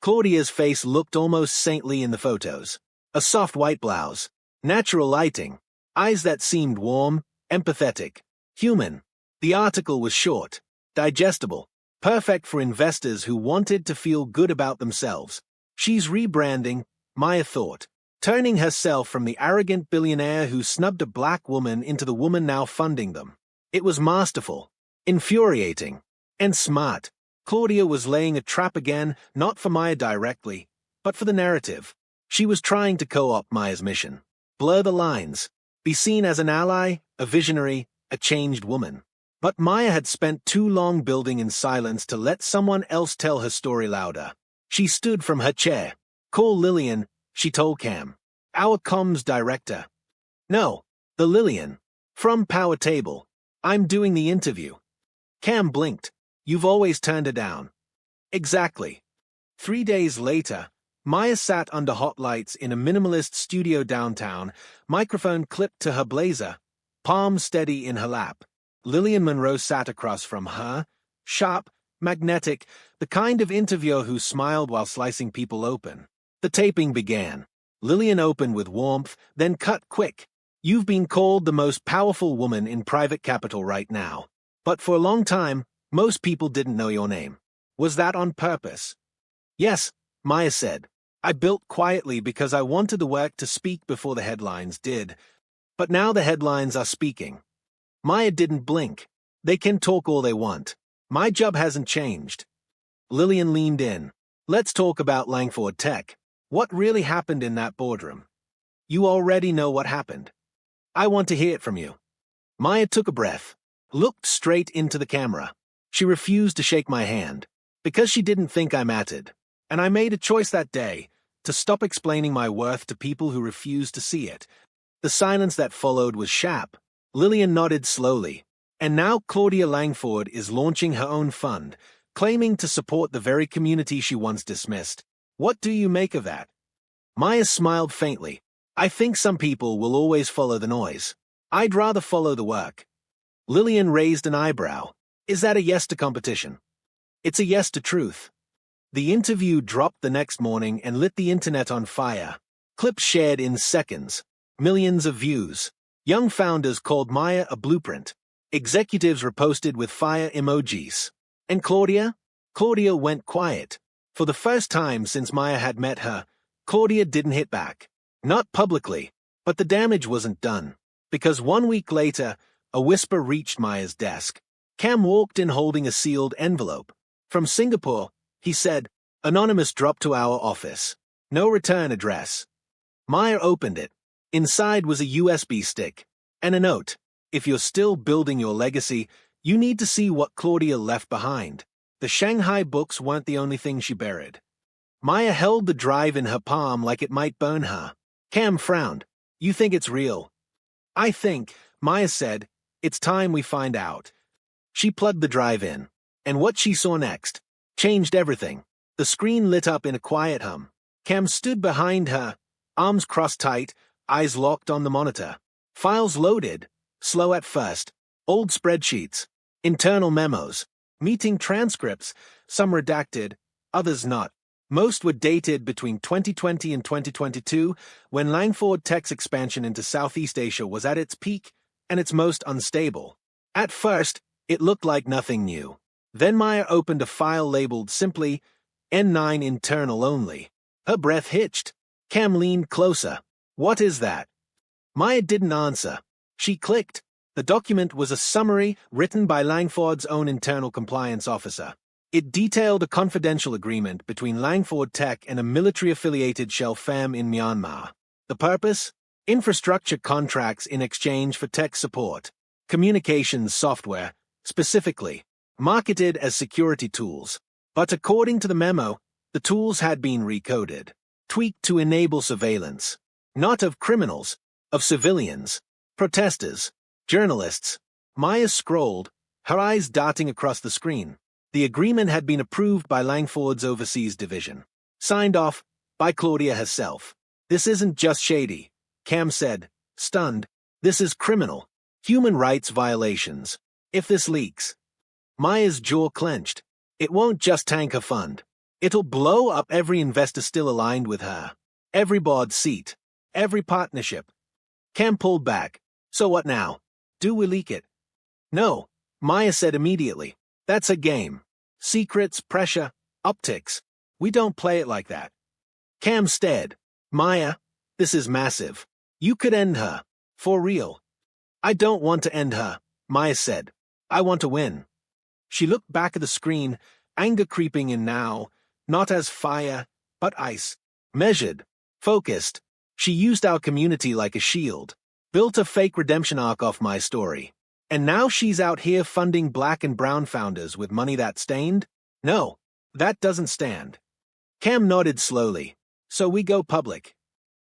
Claudia's face looked almost saintly in the photos. A soft white blouse, natural lighting, eyes that seemed warm, empathetic, human. The article was short, digestible, perfect for investors who wanted to feel good about themselves. She's rebranding, Maya thought, turning herself from the arrogant billionaire who snubbed a black woman into the woman now funding them. It was masterful, infuriating, and smart. Claudia was laying a trap again, not for Maya directly, but for the narrative. She was trying to co-opt Maya's mission. Blur the lines. Be seen as an ally, a visionary, a changed woman. But Maya had spent too long building in silence to let someone else tell her story louder. She stood from her chair. Call Lillian, she told Cam. Our comms director. No, the Lillian. From Power Table. I'm doing the interview. Cam blinked. You've always turned her down. Exactly. 3 days later, Maya sat under hot lights in a minimalist studio downtown, microphone clipped to her blazer, palm steady in her lap. Lillian Monroe sat across from her, sharp, magnetic, the kind of interviewer who smiled while slicing people open. The taping began. Lillian opened with warmth, then cut quick. You've been called the most powerful woman in private capital right now. But for a long time, most people didn't know your name. Was that on purpose? Yes, Maya said. I built quietly because I wanted the work to speak before the headlines did. But now the headlines are speaking. Maya didn't blink. They can talk all they want. My job hasn't changed. Lillian leaned in. Let's talk about Langford Tech. What really happened in that boardroom? You already know what happened. I want to hear it from you. Maya took a breath, looked straight into the camera. She refused to shake my hand, because she didn't think I mattered. And I made a choice that day, to stop explaining my worth to people who refused to see it. The silence that followed was sharp. Lillian nodded slowly. And now Claudia Langford is launching her own fund, claiming to support the very community she once dismissed. What do you make of that? Maya smiled faintly. I think some people will always follow the noise. I'd rather follow the work. Lillian raised an eyebrow. Is that a yes to competition? It's a yes to truth. The interview dropped the next morning and lit the internet on fire. Clips shared in seconds. Millions of views. Young founders called Maya a blueprint. Executives reposted with fire emojis. And Claudia? Claudia went quiet. For the first time since Maya had met her, Claudia didn't hit back. Not publicly, but the damage wasn't done. Because 1 week later, a whisper reached Maya's desk. Cam walked in holding a sealed envelope. From Singapore, he said, anonymous drop to our office. No return address. Maya opened it. Inside was a USB stick. And a note. If you're still building your legacy, you need to see what Claudia left behind. The Shanghai books weren't the only thing she buried. Maya held the drive in her palm like it might burn her. Cam frowned. You think it's real? I think, Maya said, it's time we find out. She plugged the drive in. And what she saw next changed everything. The screen lit up in a quiet hum. Cam stood behind her, arms crossed tight, eyes locked on the monitor. Files loaded, slow at first. Old spreadsheets, internal memos, meeting transcripts, some redacted, others not. Most were dated between 2020 and 2022, when Langford Tech's expansion into Southeast Asia was at its peak and its most unstable. At first, it looked like nothing new. Then Maya opened a file labeled simply N9 internal only. Her breath hitched. Cam leaned closer. What is that? Maya didn't answer. She clicked. The document was a summary written by Langford's own internal compliance officer. It detailed a confidential agreement between Langford Tech and a military-affiliated shell firm in Myanmar. The purpose? Infrastructure contracts in exchange for tech support. Communications software, specifically, marketed as security tools. But according to the memo, the tools had been recoded, tweaked to enable surveillance, not of criminals, of civilians, protesters, journalists. Maya scrolled, her eyes darting across the screen. The agreement had been approved by Langford's overseas division. Signed off by Claudia herself. This isn't just shady, Cam said, stunned. This is criminal. Human rights violations. If this leaks. Maya's jaw clenched. It won't just tank her fund. It'll blow up every investor still aligned with her. Every board seat. Every partnership. Cam pulled back. So what now? Do we leak it? No, Maya said immediately. That's a game. Secrets, pressure, optics. We don't play it like that. Cam stared. Maya, this is massive. You could end her. For real. I don't want to end her, Maya said. I want to win. She looked back at the screen, anger creeping in now, not as fire, but ice. Measured. Focused. She used our community like a shield. Built a fake redemption arc off my story. And now she's out here funding black and brown founders with money that stained? No, that doesn't stand. Cam nodded slowly. So we go public.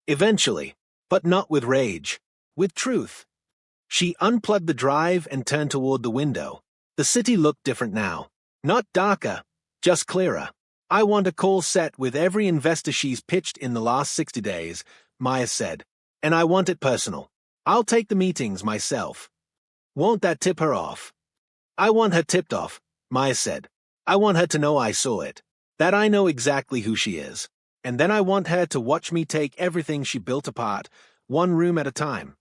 Eventually. But not with rage. With truth. She unplugged the drive and turned toward the window. The city looked different now. Not darker, just clearer. I want a call set with every investor she's pitched in the last 60 days, Maya said. And I want it personal. I'll take the meetings myself. Won't that tip her off? I want her tipped off, Maya said. I want her to know I saw it. That I know exactly who she is. And then I want her to watch me take everything she built apart, one room at a time.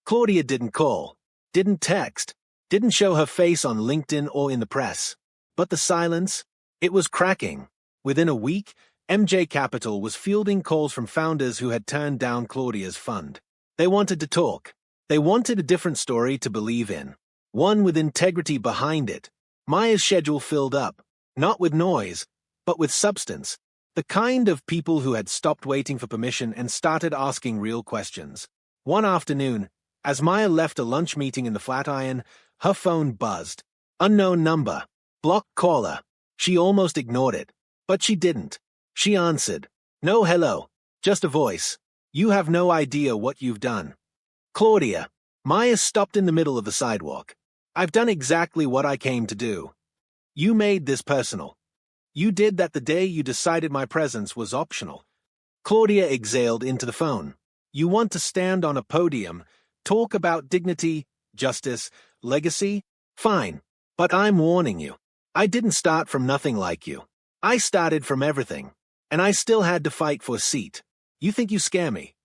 Claudia didn't call, didn't text, didn't show her face on LinkedIn or in the press. But the silence, it was cracking. Within a week, MJ Capital was fielding calls from founders who had turned down Claudia's fund. They wanted to talk. They wanted a different story to believe in. One with integrity behind it. Maya's schedule filled up, not with noise, but with substance. The kind of people who had stopped waiting for permission and started asking real questions. One afternoon, as Maya left a lunch meeting in the Flatiron, her phone buzzed. Unknown number. Blocked caller. She almost ignored it. But she didn't. She answered. No hello. Just a voice. You have no idea what you've done. Claudia. Maya stopped in the middle of the sidewalk. I've done exactly what I came to do. You made this personal. You did that the day you decided my presence was optional. Claudia exhaled into the phone. You want to stand on a podium, talk about dignity, justice, legacy? Fine. But I'm warning you. I didn't start from nothing like you. I started from everything. And I still had to fight for a seat. You think you scare me?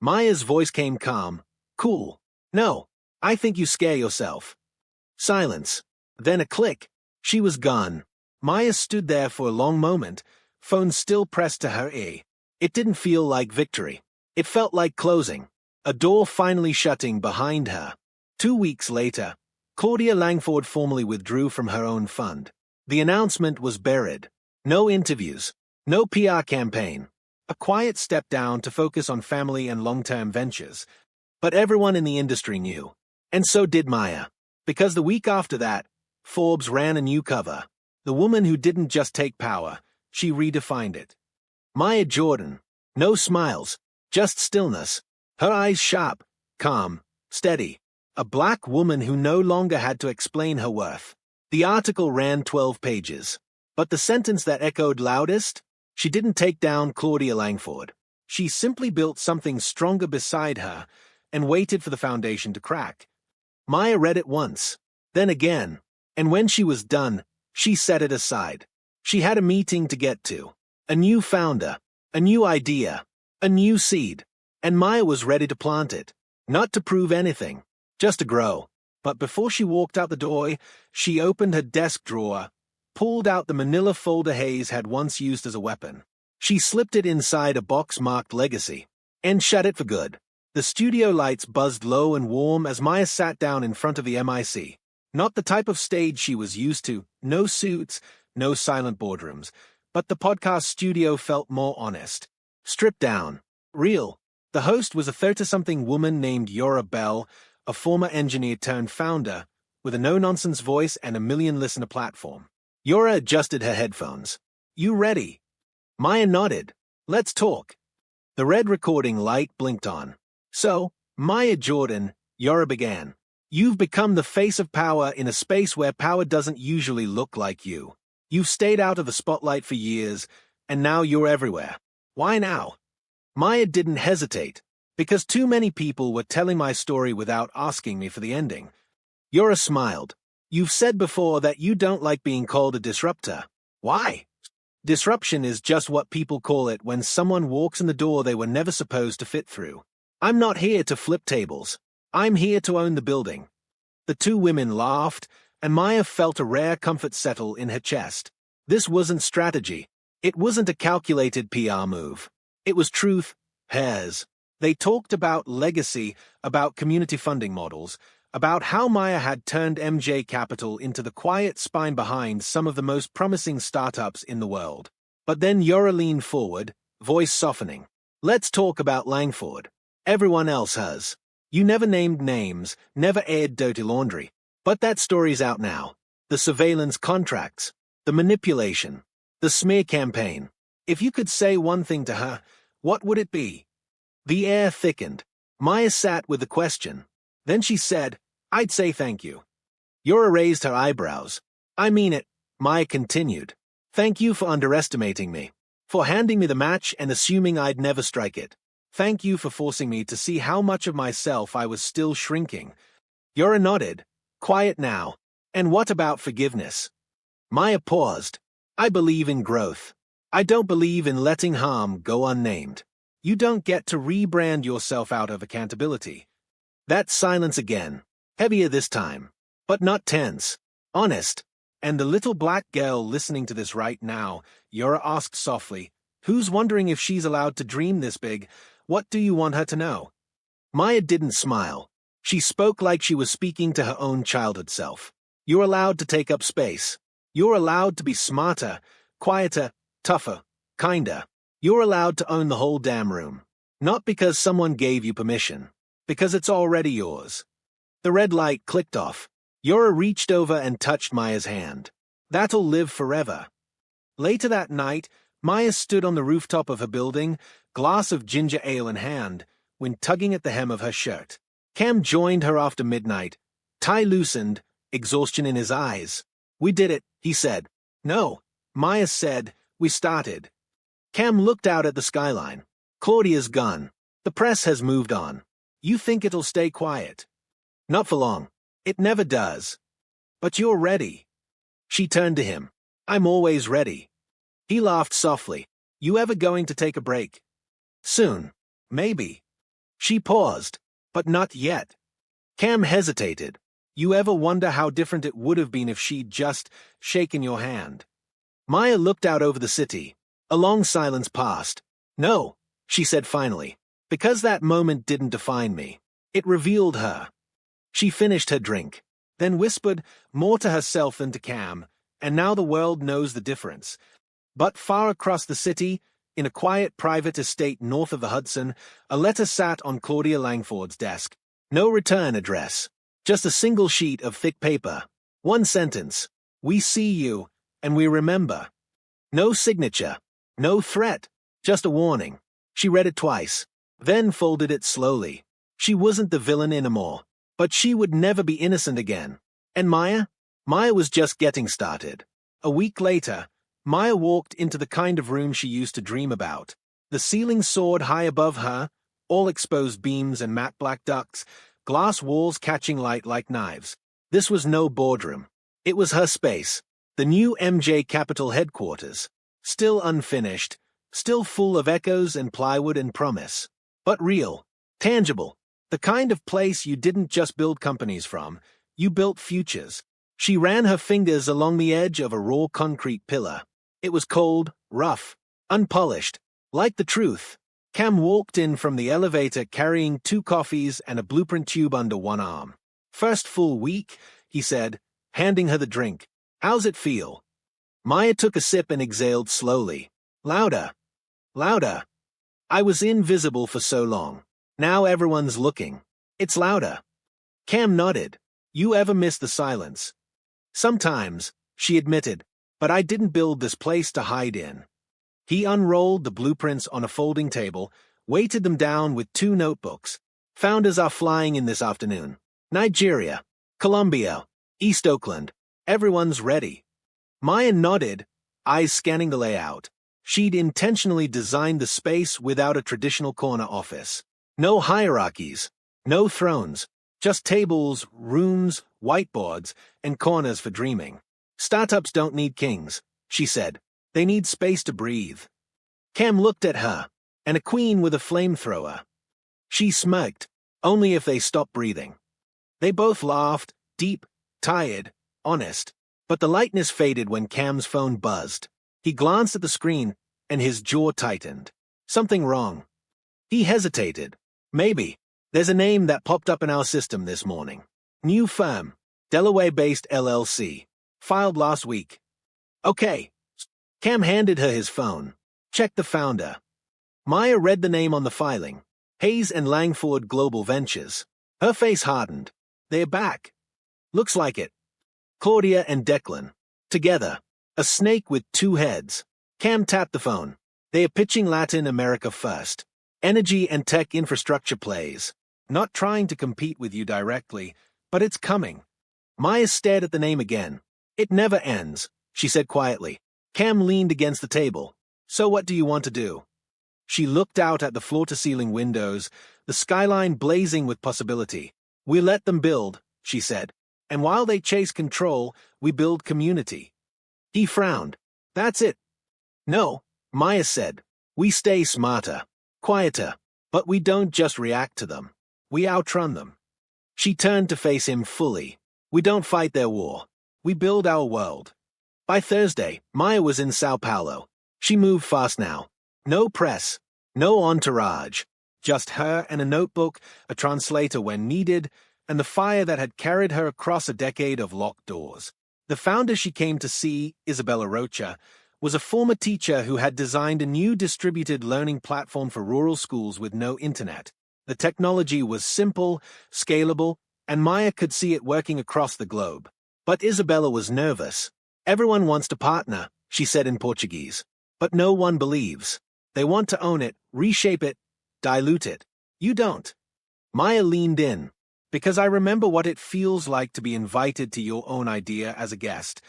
Maya's voice came calm. Cool. No. I think you scare yourself. Silence. Then a click. She was gone. Maya stood there for a long moment, phone still pressed to her ear. It didn't feel like victory. It felt like closing. A door finally shutting behind her. 2 weeks later, Claudia Langford formally withdrew from her own fund. The announcement was buried. No interviews. No PR campaign. A quiet step down to focus on family and long-term ventures. But everyone in the industry knew. And so did Maya. Because the week after that, Forbes ran a new cover. The woman who didn't just take power, she redefined it. Maya Jordan. No smiles, just stillness. Her eyes sharp, calm, steady. A black woman who no longer had to explain her worth. The article ran 12 pages. But the sentence that echoed loudest? She didn't take down Claudia Langford. She simply built something stronger beside her and waited for the foundation to crack. Maya read it once, then again, and when she was done, she set it aside. She had a meeting to get to. A new founder. A new idea. A new seed. And Maya was ready to plant it. Not to prove anything. Just to grow. But before she walked out the door, she opened her desk drawer, pulled out the manila folder Hayes had once used as a weapon. She slipped it inside a box marked Legacy. And shut it for good. The studio lights buzzed low and warm as Maya sat down in front of the MIC. Not the type of stage she was used to, no suits, no silent boardrooms, but the podcast studio felt more honest. Stripped down. Real. The host was a 30-something woman named Yora Bell, a former engineer turned founder, with a no-nonsense voice and a million-listener platform. Yora adjusted her headphones. You ready? Maya nodded. Let's talk. The red recording light blinked on. So, Maya Jordan, Yora began. You've become the face of power in a space where power doesn't usually look like you. You've stayed out of the spotlight for years, and now you're everywhere. Why now? Maya didn't hesitate, because too many people were telling my story without asking me for the ending. Yora smiled. You've said before that you don't like being called a disruptor. Why? Disruption is just what people call it when someone walks in the door they were never supposed to fit through. I'm not here to flip tables. I'm here to own the building. The two women laughed, and Maya felt a rare comfort settle in her chest. This wasn't strategy. It wasn't a calculated PR move. It was truth, hers. They talked about legacy, about community funding models, about how Maya had turned MJ Capital into the quiet spine behind some of the most promising startups in the world. But then Yora leaned forward, voice softening. Let's talk about Langford. Everyone else has. You never named names, never aired dirty laundry. But that story's out now. The surveillance contracts, the manipulation, the smear campaign. If you could say one thing to her, what would it be? The air thickened. Maya sat with the question. Then she said, I'd say thank you. Yora raised her eyebrows. I mean it, Maya continued. Thank you for underestimating me. For handing me the match and assuming I'd never strike it. Thank you for forcing me to see how much of myself I was still shrinking. Yora nodded. Quiet now. And what about forgiveness? Maya paused. I believe in growth. I don't believe in letting harm go unnamed. You don't get to rebrand yourself out of accountability. That silence again. Heavier this time. But not tense. Honest. And the little black girl listening to this right now, Yora asked softly, who's wondering if she's allowed to dream this big? What do you want her to know? Maya didn't smile. She spoke like she was speaking to her own childhood self. You're allowed to take up space. You're allowed to be smarter, quieter, tougher, kinder. You're allowed to own the whole damn room. Not because someone gave you permission. Because it's already yours. The red light clicked off. Yora reached over and touched Maya's hand. That'll live forever. Later that night, Maya stood on the rooftop of her building, glass of ginger ale in hand, when tugging at the hem of her shirt. Cam joined her after midnight, tie loosened, exhaustion in his eyes. We did it, he said. No, Maya said, we started. Cam looked out at the skyline. Claudia's gone. The press has moved on. You think it'll stay quiet? Not for long. It never does. But you're ready. She turned to him. I'm always ready. He laughed softly. You ever going to take a break? Soon. Maybe. She paused. But not yet. Cam hesitated. You ever wonder how different it would have been if she'd just shaken your hand? Maya looked out over the city. A long silence passed. No, she said finally. Because that moment didn't define me. It revealed her. She finished her drink, then whispered more to herself than to Cam, and now the world knows the difference. But far across the city, in a quiet private estate north of the Hudson, a letter sat on Claudia Langford's desk. No return address. Just a single sheet of thick paper. One sentence. We see you, and we remember. No signature. No threat. Just a warning. She read it twice, then folded it slowly. She wasn't the villain anymore. But she would never be innocent again. And Maya? Maya was just getting started. A week later, Maya walked into the kind of room she used to dream about. The ceiling soared high above her, all exposed beams and matte black ducts, glass walls catching light like knives. This was no boardroom. It was her space, the new MJ Capital headquarters. Still unfinished, still full of echoes and plywood and promise. But real, tangible. The kind of place you didn't just build companies from, you built futures. She ran her fingers along the edge of a raw concrete pillar. It was cold, rough, unpolished, like the truth. Cam walked in from the elevator carrying 2 coffees and a blueprint tube under one arm. First full week, he said, handing her the drink. How's it feel? Maya took a sip and exhaled slowly. Louder. Louder. I was invisible for so long. Now everyone's looking. It's louder. Cam nodded. You ever miss the silence? Sometimes, she admitted. But I didn't build this place to hide in. He unrolled the blueprints on a folding table, weighted them down with 2 notebooks. Founders are flying in this afternoon. Nigeria, Colombia, East Oakland. Everyone's ready. Maya nodded, eyes scanning the layout. She'd intentionally designed the space without a traditional corner office. No hierarchies, no thrones, just tables, rooms, whiteboards, and corners for dreaming. Startups don't need kings, she said. They need space to breathe. Cam looked at her, and a queen with a flamethrower. She smirked, only if they stopped breathing. They both laughed, deep, tired, honest. But the lightness faded when Cam's phone buzzed. He glanced at the screen, and his jaw tightened. Something wrong. He hesitated. Maybe. There's a name that popped up in our system this morning. New firm. Delaware-based LLC. Filed last week. Okay. Cam handed her his phone. Check the founder. Maya read the name on the filing. Hayes and Langford Global Ventures. Her face hardened. They're back. Looks like it. Claudia and Declan. Together. A snake with 2 heads. Cam tapped the phone. They are pitching Latin America first. Energy and tech infrastructure plays. Not trying to compete with you directly, but it's coming. Maya stared at the name again. It never ends, she said quietly. Cam leaned against the table. So what do you want to do? She looked out at the floor-to-ceiling windows, the skyline blazing with possibility. We let them build, she said. And while they chase control, we build community. He frowned. That's it. No, Maya said. We stay smarter, quieter, but we don't just react to them. We outrun them. She turned to face him fully. We don't fight their war. We build our world. By Thursday, Maya was in Sao Paulo. She moved fast now. No press, no entourage. Just her and a notebook, a translator when needed, and the fire that had carried her across a decade of locked doors. The founder she came to see, Isabella Rocha, was a former teacher who had designed a new distributed learning platform for rural schools with no internet. The technology was simple, scalable, and Maya could see it working across the globe. But Isabella was nervous. Everyone wants to partner, she said in Portuguese. But no one believes. They want to own it, reshape it, dilute it. You don't. Maya leaned in. Because I remember what it feels like to be invited to your own idea as a guest.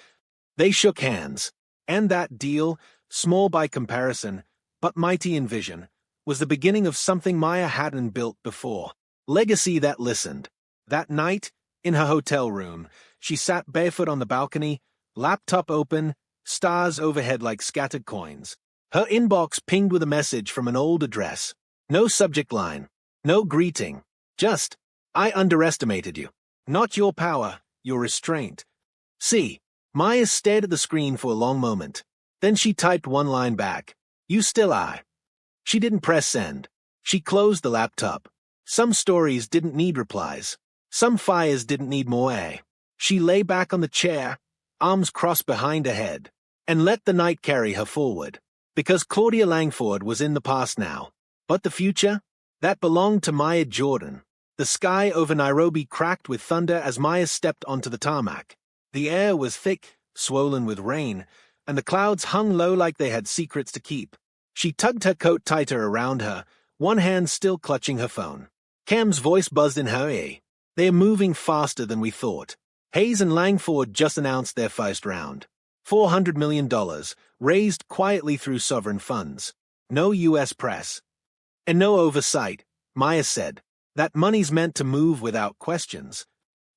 They shook hands. And that deal, small by comparison, but mighty in vision, was the beginning of something Maya hadn't built before. Legacy that listened. That night, in her hotel room, she sat barefoot on the balcony, laptop open, stars overhead like scattered coins. Her inbox pinged with a message from an old address. No subject line. No greeting. Just, I underestimated you. Not your power, your restraint. See, Maya stared at the screen for a long moment. Then she typed one line back. You still are. She didn't press send. She closed the laptop. Some stories didn't need replies. Some fires didn't need more air. She lay back on the chair, arms crossed behind her head, and let the night carry her forward. Because Claudia Langford was in the past now. But the future? That belonged to Maya Jordan. The sky over Nairobi cracked with thunder as Maya stepped onto the tarmac. The air was thick, swollen with rain, and the clouds hung low like they had secrets to keep. She tugged her coat tighter around her, one hand still clutching her phone. Cam's voice buzzed in her ear. They're moving faster than we thought. Hayes and Langford just announced their first round. $400 million, raised quietly through sovereign funds. No U.S. press. And no oversight, Maya said. That money's meant to move without questions.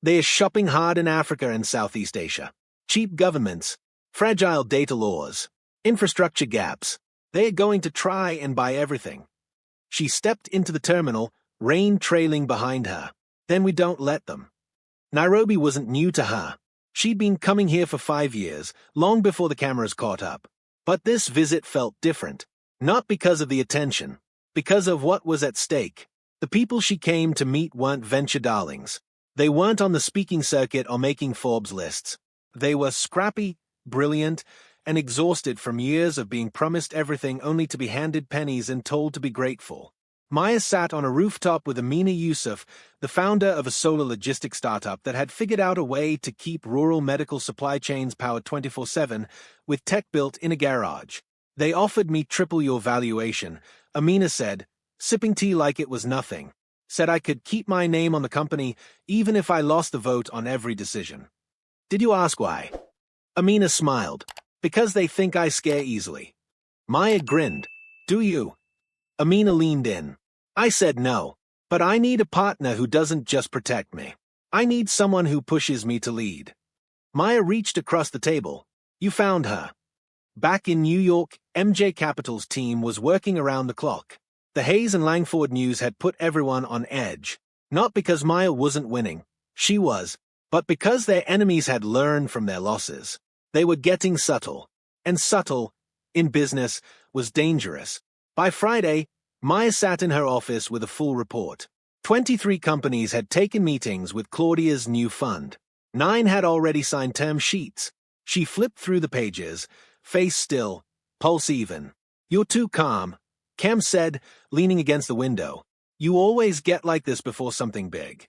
They are shopping hard in Africa and Southeast Asia. Cheap governments, fragile data laws, infrastructure gaps. They are going to try and buy everything. She stepped into the terminal, rain trailing behind her. Then we don't let them. Nairobi wasn't new to her. She'd been coming here for 5 years, long before the cameras caught up. But this visit felt different. Not because of the attention, because of what was at stake. The people she came to meet weren't venture darlings. They weren't on the speaking circuit or making Forbes lists. They were scrappy, brilliant, and exhausted from years of being promised everything only to be handed pennies and told to be grateful. Maya sat on a rooftop with Amina Yusuf, the founder of a solar logistics startup that had figured out a way to keep rural medical supply chains powered 24/7 with tech built in a garage. They offered me triple your valuation, Amina said, sipping tea like it was nothing. Said I could keep my name on the company even if I lost the vote on every decision. Did you ask why? Amina smiled. Because they think I scare easily. Maya grinned. Do you? Amina leaned in. I said no, but I need a partner who doesn't just protect me. I need someone who pushes me to lead. Maya reached across the table. You found her. Back in New York, MJ Capital's team was working around the clock. The Hayes and Langford news had put everyone on edge. Not because Maya wasn't winning. She was. But because their enemies had learned from their losses. They were getting subtle. And subtle, in business, was dangerous. By Friday, Maya sat in her office with a full report. 23 companies had taken meetings with Claudia's new fund. 9 had already signed term sheets. She flipped through the pages, face still, pulse even. You're too calm, Cam said, leaning against the window. You always get like this before something big.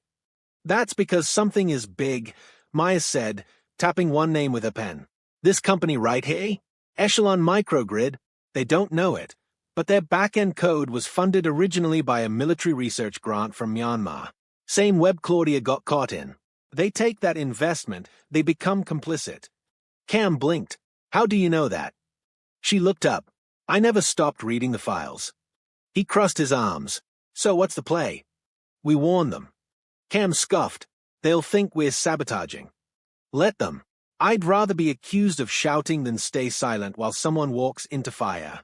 That's because something is big, Maya said, tapping one name with her pen. This company right here? Echelon Microgrid. They don't know it. But their back-end code was funded originally by a military research grant from Myanmar. Same web Claudia got caught in. They take that investment, they become complicit. Cam blinked. How do you know that? She looked up. I never stopped reading the files. He crossed his arms. So what's the play? We warn them. Cam scoffed. They'll think we're sabotaging. Let them. I'd rather be accused of shouting than stay silent while someone walks into fire.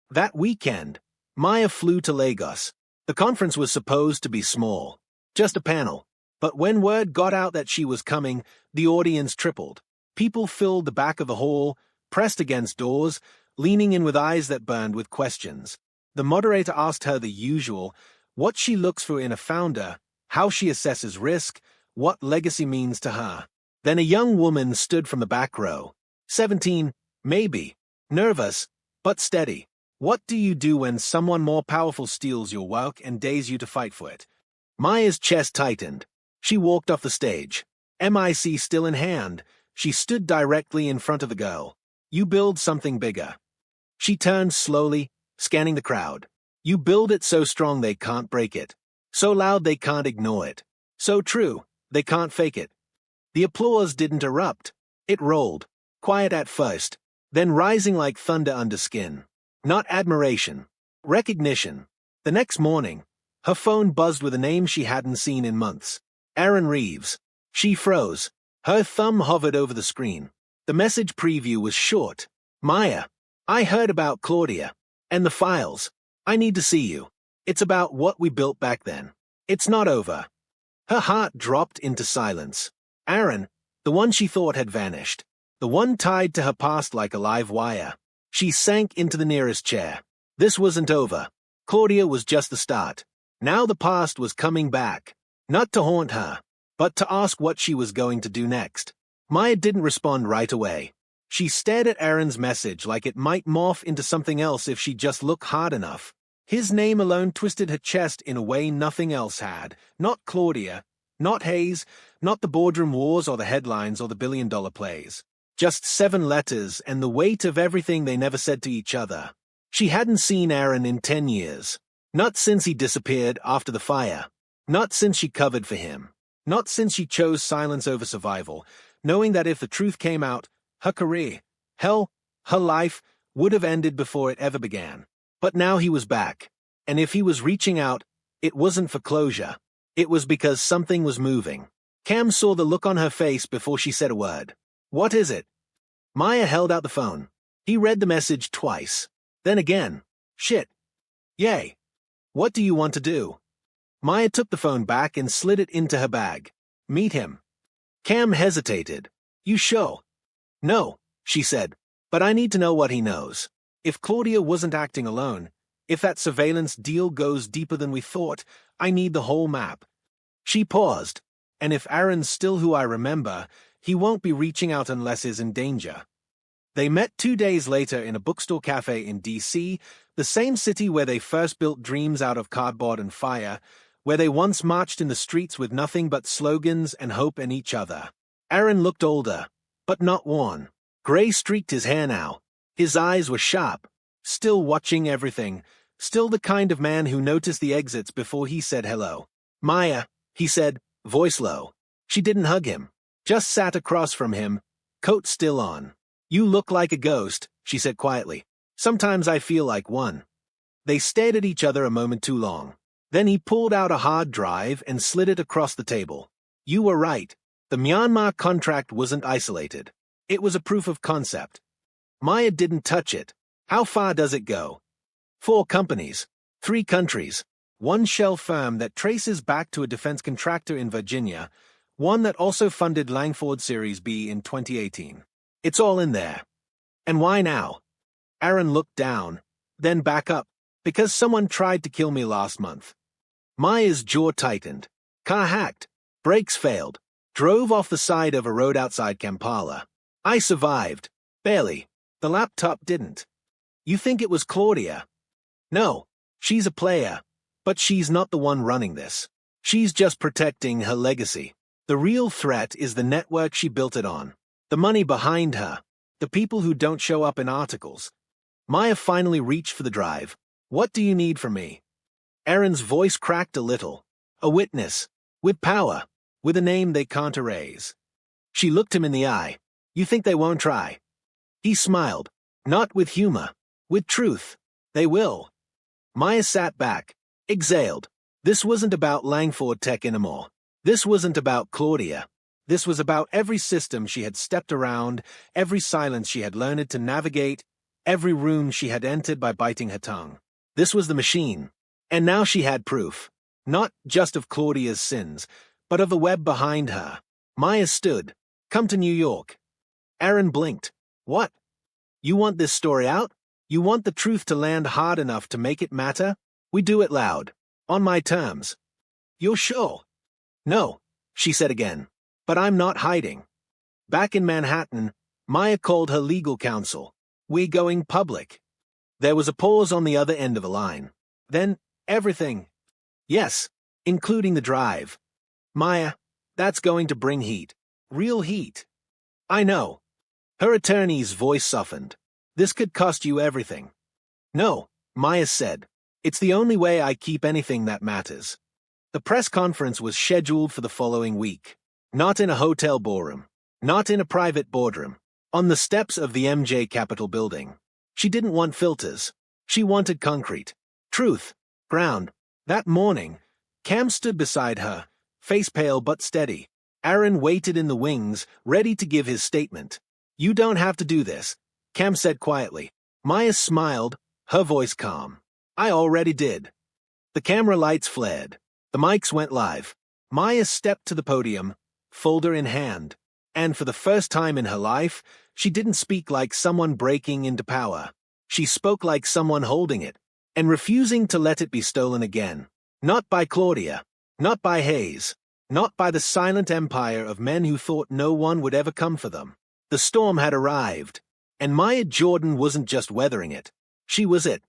That weekend, Maya flew to Lagos. The conference was supposed to be small, just a panel. But when word got out that she was coming, the audience tripled. People filled the back of the hall, pressed against doors, leaning in with eyes that burned with questions. The moderator asked her the usual, what she looks for in a founder, how she assesses risk, what legacy means to her. Then a young woman stood from the back row. 17, maybe. Nervous, but steady. What do you do when someone more powerful steals your work and dares you to fight for it? Maya's chest tightened. She walked off the stage. MIC still in hand. She stood directly in front of the girl. You build something bigger. She turned slowly, scanning the crowd. You build it so strong they can't break it. So loud they can't ignore it. So true, they can't fake it. The applause didn't erupt. It rolled, quiet at first, then rising like thunder under skin. Not admiration. Recognition. The next morning, her phone buzzed with a name she hadn't seen in months. Aaron Reeves. She froze. Her thumb hovered over the screen. The message preview was short. Maya. I heard about Claudia. And the files. I need to see you. It's about what we built back then. It's not over. Her heart dropped into silence. Aaron, the one she thought had vanished. The one tied to her past like a live wire. She sank into the nearest chair. This wasn't over. Claudia was just the start. Now the past was coming back. Not to haunt her, but to ask what she was going to do next. Maya didn't respond right away. She stared at Aaron's message like it might morph into something else if she just looked hard enough. His name alone twisted her chest in a way nothing else had. Not Claudia, not Hayes, not the boardroom wars or the headlines or the billion-dollar plays. Just 7 letters and the weight of everything they never said to each other. She hadn't seen Aaron in 10 years. Not since he disappeared after the fire. Not since she covered for him. Not since she chose silence over survival, knowing that if the truth came out, her career, hell, her life, would have ended before it ever began. But now he was back. And if he was reaching out, it wasn't for closure. It was because something was moving. Cam saw the look on her face before she said a word. What is it? Maya held out the phone. He read the message twice. Then again. Shit. Yay. What do you want to do? Maya took the phone back and slid it into her bag. Meet him. Cam hesitated. You sure? No, she said. But I need to know what he knows. If Claudia wasn't acting alone, if that surveillance deal goes deeper than we thought, I need the whole map. She paused. And if Aaron's still who I remember, he won't be reaching out unless he's in danger. They met 2 days later in a bookstore cafe in D.C., The same city where they first built dreams out of cardboard and fire, where they once marched in the streets with nothing but slogans and hope in each other. Aaron looked older, but not worn. Gray streaked his hair now. His eyes were sharp, still watching everything, still the kind of man who noticed the exits before he said hello. Maya, he said, voice low. She didn't hug him, just sat across from him, coat still on. You look like a ghost, she said quietly. Sometimes I feel like one. They stared at each other a moment too long. Then he pulled out a hard drive and slid it across the table. You were right. The Myanmar contract wasn't isolated. It was a proof of concept. Maya didn't touch it. How far does it go? 4 companies, 3 countries, 1 shell firm that traces back to a defense contractor in Virginia, one that also funded Langford Series B in 2018. It's all in there. And why now? Aaron looked down, then back up. Because someone tried to kill me last month. Maya's jaw tightened. Car hacked. Brakes failed. Drove off the side of a road outside Kampala. I survived. Barely. The laptop didn't. You think it was Claudia? No. She's a player. But she's not the one running this. She's just protecting her legacy. The real threat is the network she built it on. The money behind her. The people who don't show up in articles. Maya finally reached for the drive. What do you need from me? Aaron's voice cracked a little. A witness. With power. With a name they can't erase. She looked him in the eye. You think they won't try? He smiled. Not with humor. With truth. They will. Maya sat back. Exhaled. This wasn't about Langford Tech anymore. This wasn't about Claudia. This was about every system she had stepped around, every silence she had learned to navigate, every room she had entered by biting her tongue. This was the machine. And now she had proof. Not just of Claudia's sins, but of the web behind her. Maya stood. Come to New York. Aaron blinked. What? You want this story out? You want the truth to land hard enough to make it matter? We do it loud. On my terms. You're sure? No, she said again. But I'm not hiding. Back in Manhattan, Maya called her legal counsel. We're going public. There was a pause on the other end of the line. Then, everything. Yes, including the drive. Maya, that's going to bring heat. Real heat. I know. Her attorney's voice softened. This could cost you everything. No, Maya said. It's the only way I keep anything that matters. The press conference was scheduled for the following week. Not in a hotel ballroom. Not in a private boardroom. On the steps of the MJ Capitol building. She didn't want filters. She wanted concrete. Truth. Ground. That morning, Cam stood beside her, face pale but steady. Aaron waited in the wings, ready to give his statement. You don't have to do this, Cam said quietly. Maya smiled, her voice calm. I already did. The camera lights flared. The mics went live. Maya stepped to the podium, folder in hand. And for the first time in her life, she didn't speak like someone breaking into power. She spoke like someone holding it, and refusing to let it be stolen again. Not by Claudia, not by Hayes, not by the silent empire of men who thought no one would ever come for them. The storm had arrived, and Maya Jordan wasn't just weathering it. She was it.